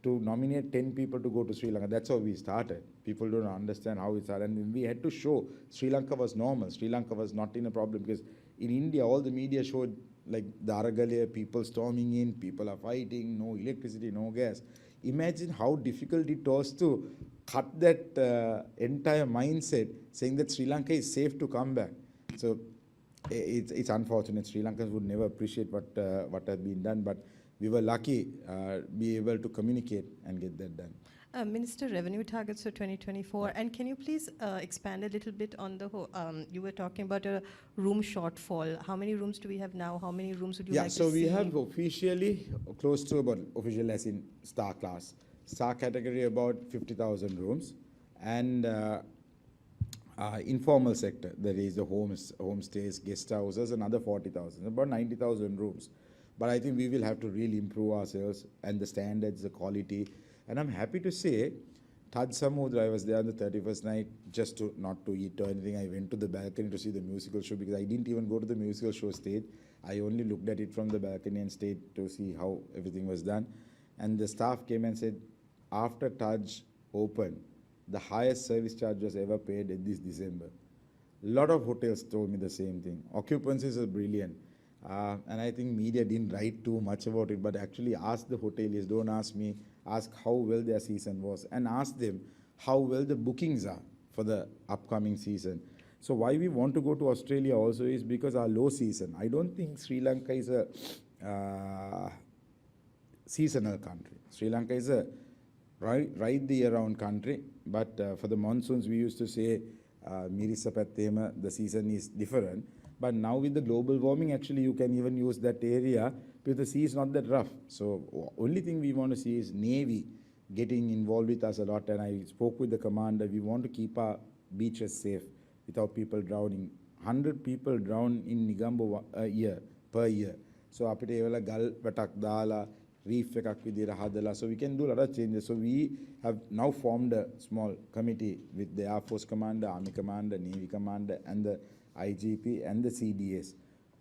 to nominate 10 people to go to Sri Lanka. That's how we started. People don't understand how it started. And we had to show Sri Lanka was normal. Sri Lanka was not in a problem, because in India, all the media showed like the Aragalia, people storming in, people are fighting, no electricity, no gas. Imagine how difficult it was to cut that entire mindset, saying that Sri Lanka is safe to come back. So it's unfortunate. Sri Lankans would never appreciate what has been done, but we were lucky be able to communicate and get that done. Minister, revenue targets for 2024, and can you please expand a little bit on the whole, you were talking about a room shortfall. How many rooms do we have now? How many rooms would you like to see? Yeah, so we have officially close to about, official as in star class, star category about 50,000 rooms. And informal sector, that is the homestays, guest houses, another 40,000, about 90,000 rooms. But I think we will have to really improve ourselves and the standards, the quality. And I'm happy to say, Taj Samudra, I was there on the 31st night just to not to eat or anything. I went to the balcony to see the musical show because I didn't even go to the musical show stage. I only looked at it from the balcony and stayed to see how everything was done. And the staff came and said, after Taj opened, the highest service charge was ever paid in this December. A lot of hotels told me the same thing. Occupancies are brilliant. And I think media didn't write too much about it, but actually ask the hoteliers, don't ask me, ask how well their season was, and ask them how well the bookings are for the upcoming season. So why we want to go to Australia also is because our low season. I don't think Sri Lanka is a seasonal country. Sri Lanka is a right the year-round country, but for the monsoons we used to say Mirissa Pattema, the season is different. But now with the global warming, actually you can even use that area because the sea is not that rough. So only thing we want to see is Navy getting involved with us a lot. And I spoke with the commander. We want to keep our beaches safe without people drowning. 100 people drown in Negombo per year. So අපිට ඒවල ගල් වැටක් දාලා reef එකක් විදියට හදලා, so we can do a lot of changes. So we have now formed a small committee with the Air Force Commander, Army Commander, Navy Commander, and the IGP and the CDS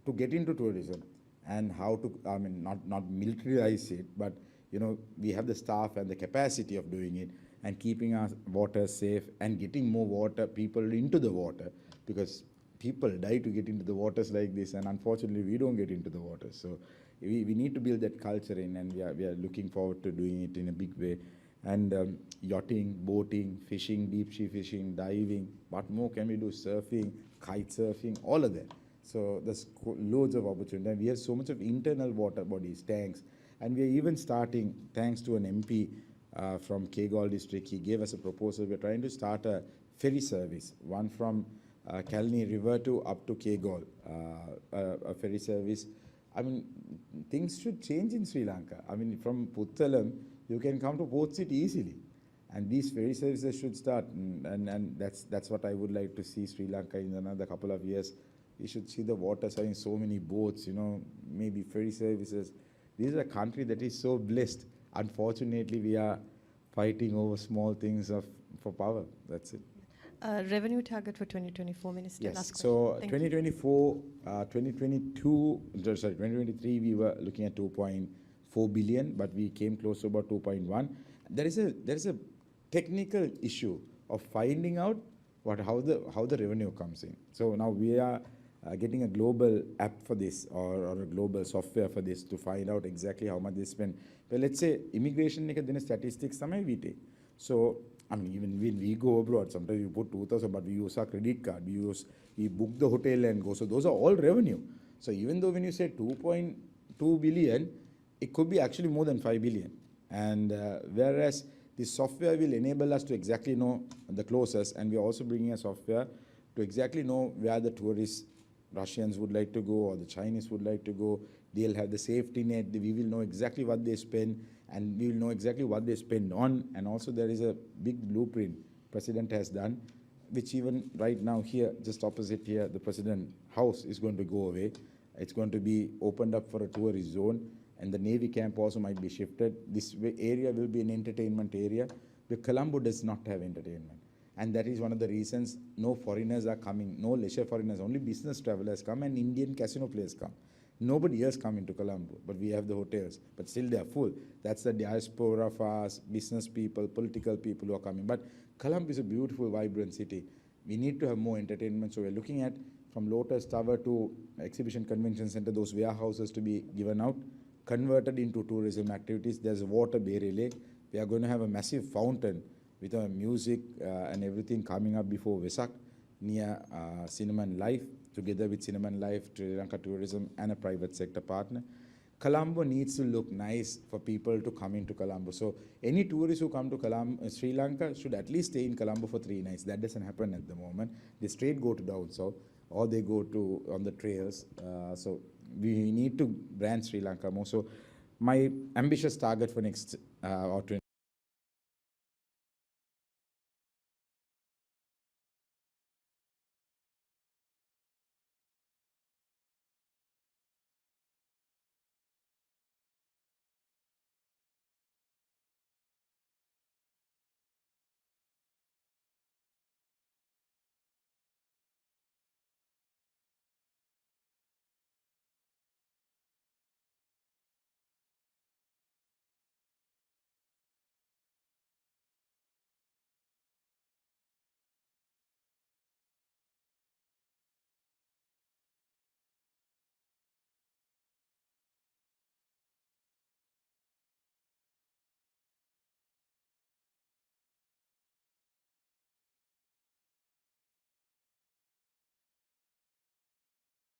to get into tourism and how to, I mean, not militarize it, but you know, we have the staff and the capacity of doing it and keeping our water safe and getting more water, people into the water, because people die to get into the waters like this, and unfortunately we don't get into the water. So we need to build that culture in, and we are looking forward to doing it in a big way. And yachting, boating, fishing, deep sea fishing, diving, what more can we do? Surfing, kite surfing, all of that. So there's loads of opportunity. And we have so much of internal water bodies, tanks. And we are even starting, thanks to an MP from Kegal district, he gave us a proposal. We're trying to start a ferry service, one from Kalni River to up to Kegal, a ferry service. I mean, things should change in Sri Lanka. I mean, from Puttalam, you can come to Port City easily. And these ferry services should start. And that's what I would like to see Sri Lanka in another couple of years. We should see the waters having so many boats, you know, maybe ferry services. This is a country that is so blessed. Unfortunately, we are fighting over small things for power. That's it. Revenue target for 2024, Minister. Yes. Last So question. 2024, 2023, we were looking at 2.4 billion, but we came close to about 2.1. There is a technical issue of finding out how the revenue comes in. So now we are getting a global app for this or a global software for this to find out exactly how much they spend. But let's say immigration එක දෙන statistics තමයි we take. So I mean, even when we go abroad, sometimes we put 2,000, but we use our credit card, we book the hotel and go. So those are all revenue. So even though when you say 2.2 billion, it could be actually more than 5 billion. And whereas this software will enable us to exactly know the closest, and we are also bringing a software to exactly know where the tourists, Russians would like to go or the Chinese would like to go. They'll have the safety net. We will know exactly what they spend, and we will know exactly what they spend on. And also there is a big blueprint President has done, which even right now here, just opposite here, the President House is going to go away. It's going to be opened up for a tourist zone, and the Navy camp also might be shifted. This area will be an entertainment area. The Colombo does not have entertainment. And that is one of the reasons no foreigners are coming, no leisure foreigners, only business travelers come and Indian casino players come. Nobody else come into Colombo, but we have the hotels, but still they are full. That's the diaspora of us, business people, political people who are coming. But Colombo is a beautiful, vibrant city. We need to have more entertainment, so we're looking at from Lotus Tower to Exhibition Convention Center, those warehouses to be given out, converted into tourism activities. There's a water Bere Lake. We are going to have a massive fountain with music and everything coming up before Vesak near Cinema and Life, together with Cinema and Life, Sri Lanka Tourism and a private sector partner. Colombo needs to look nice for people to come into Colombo. So any tourists who come to Colombo, Sri Lanka should at least stay in Colombo for 3 nights. That doesn't happen at the moment. They straight go to down south or they go to on the trails. So we need to brand Sri Lanka more. So my ambitious target for next or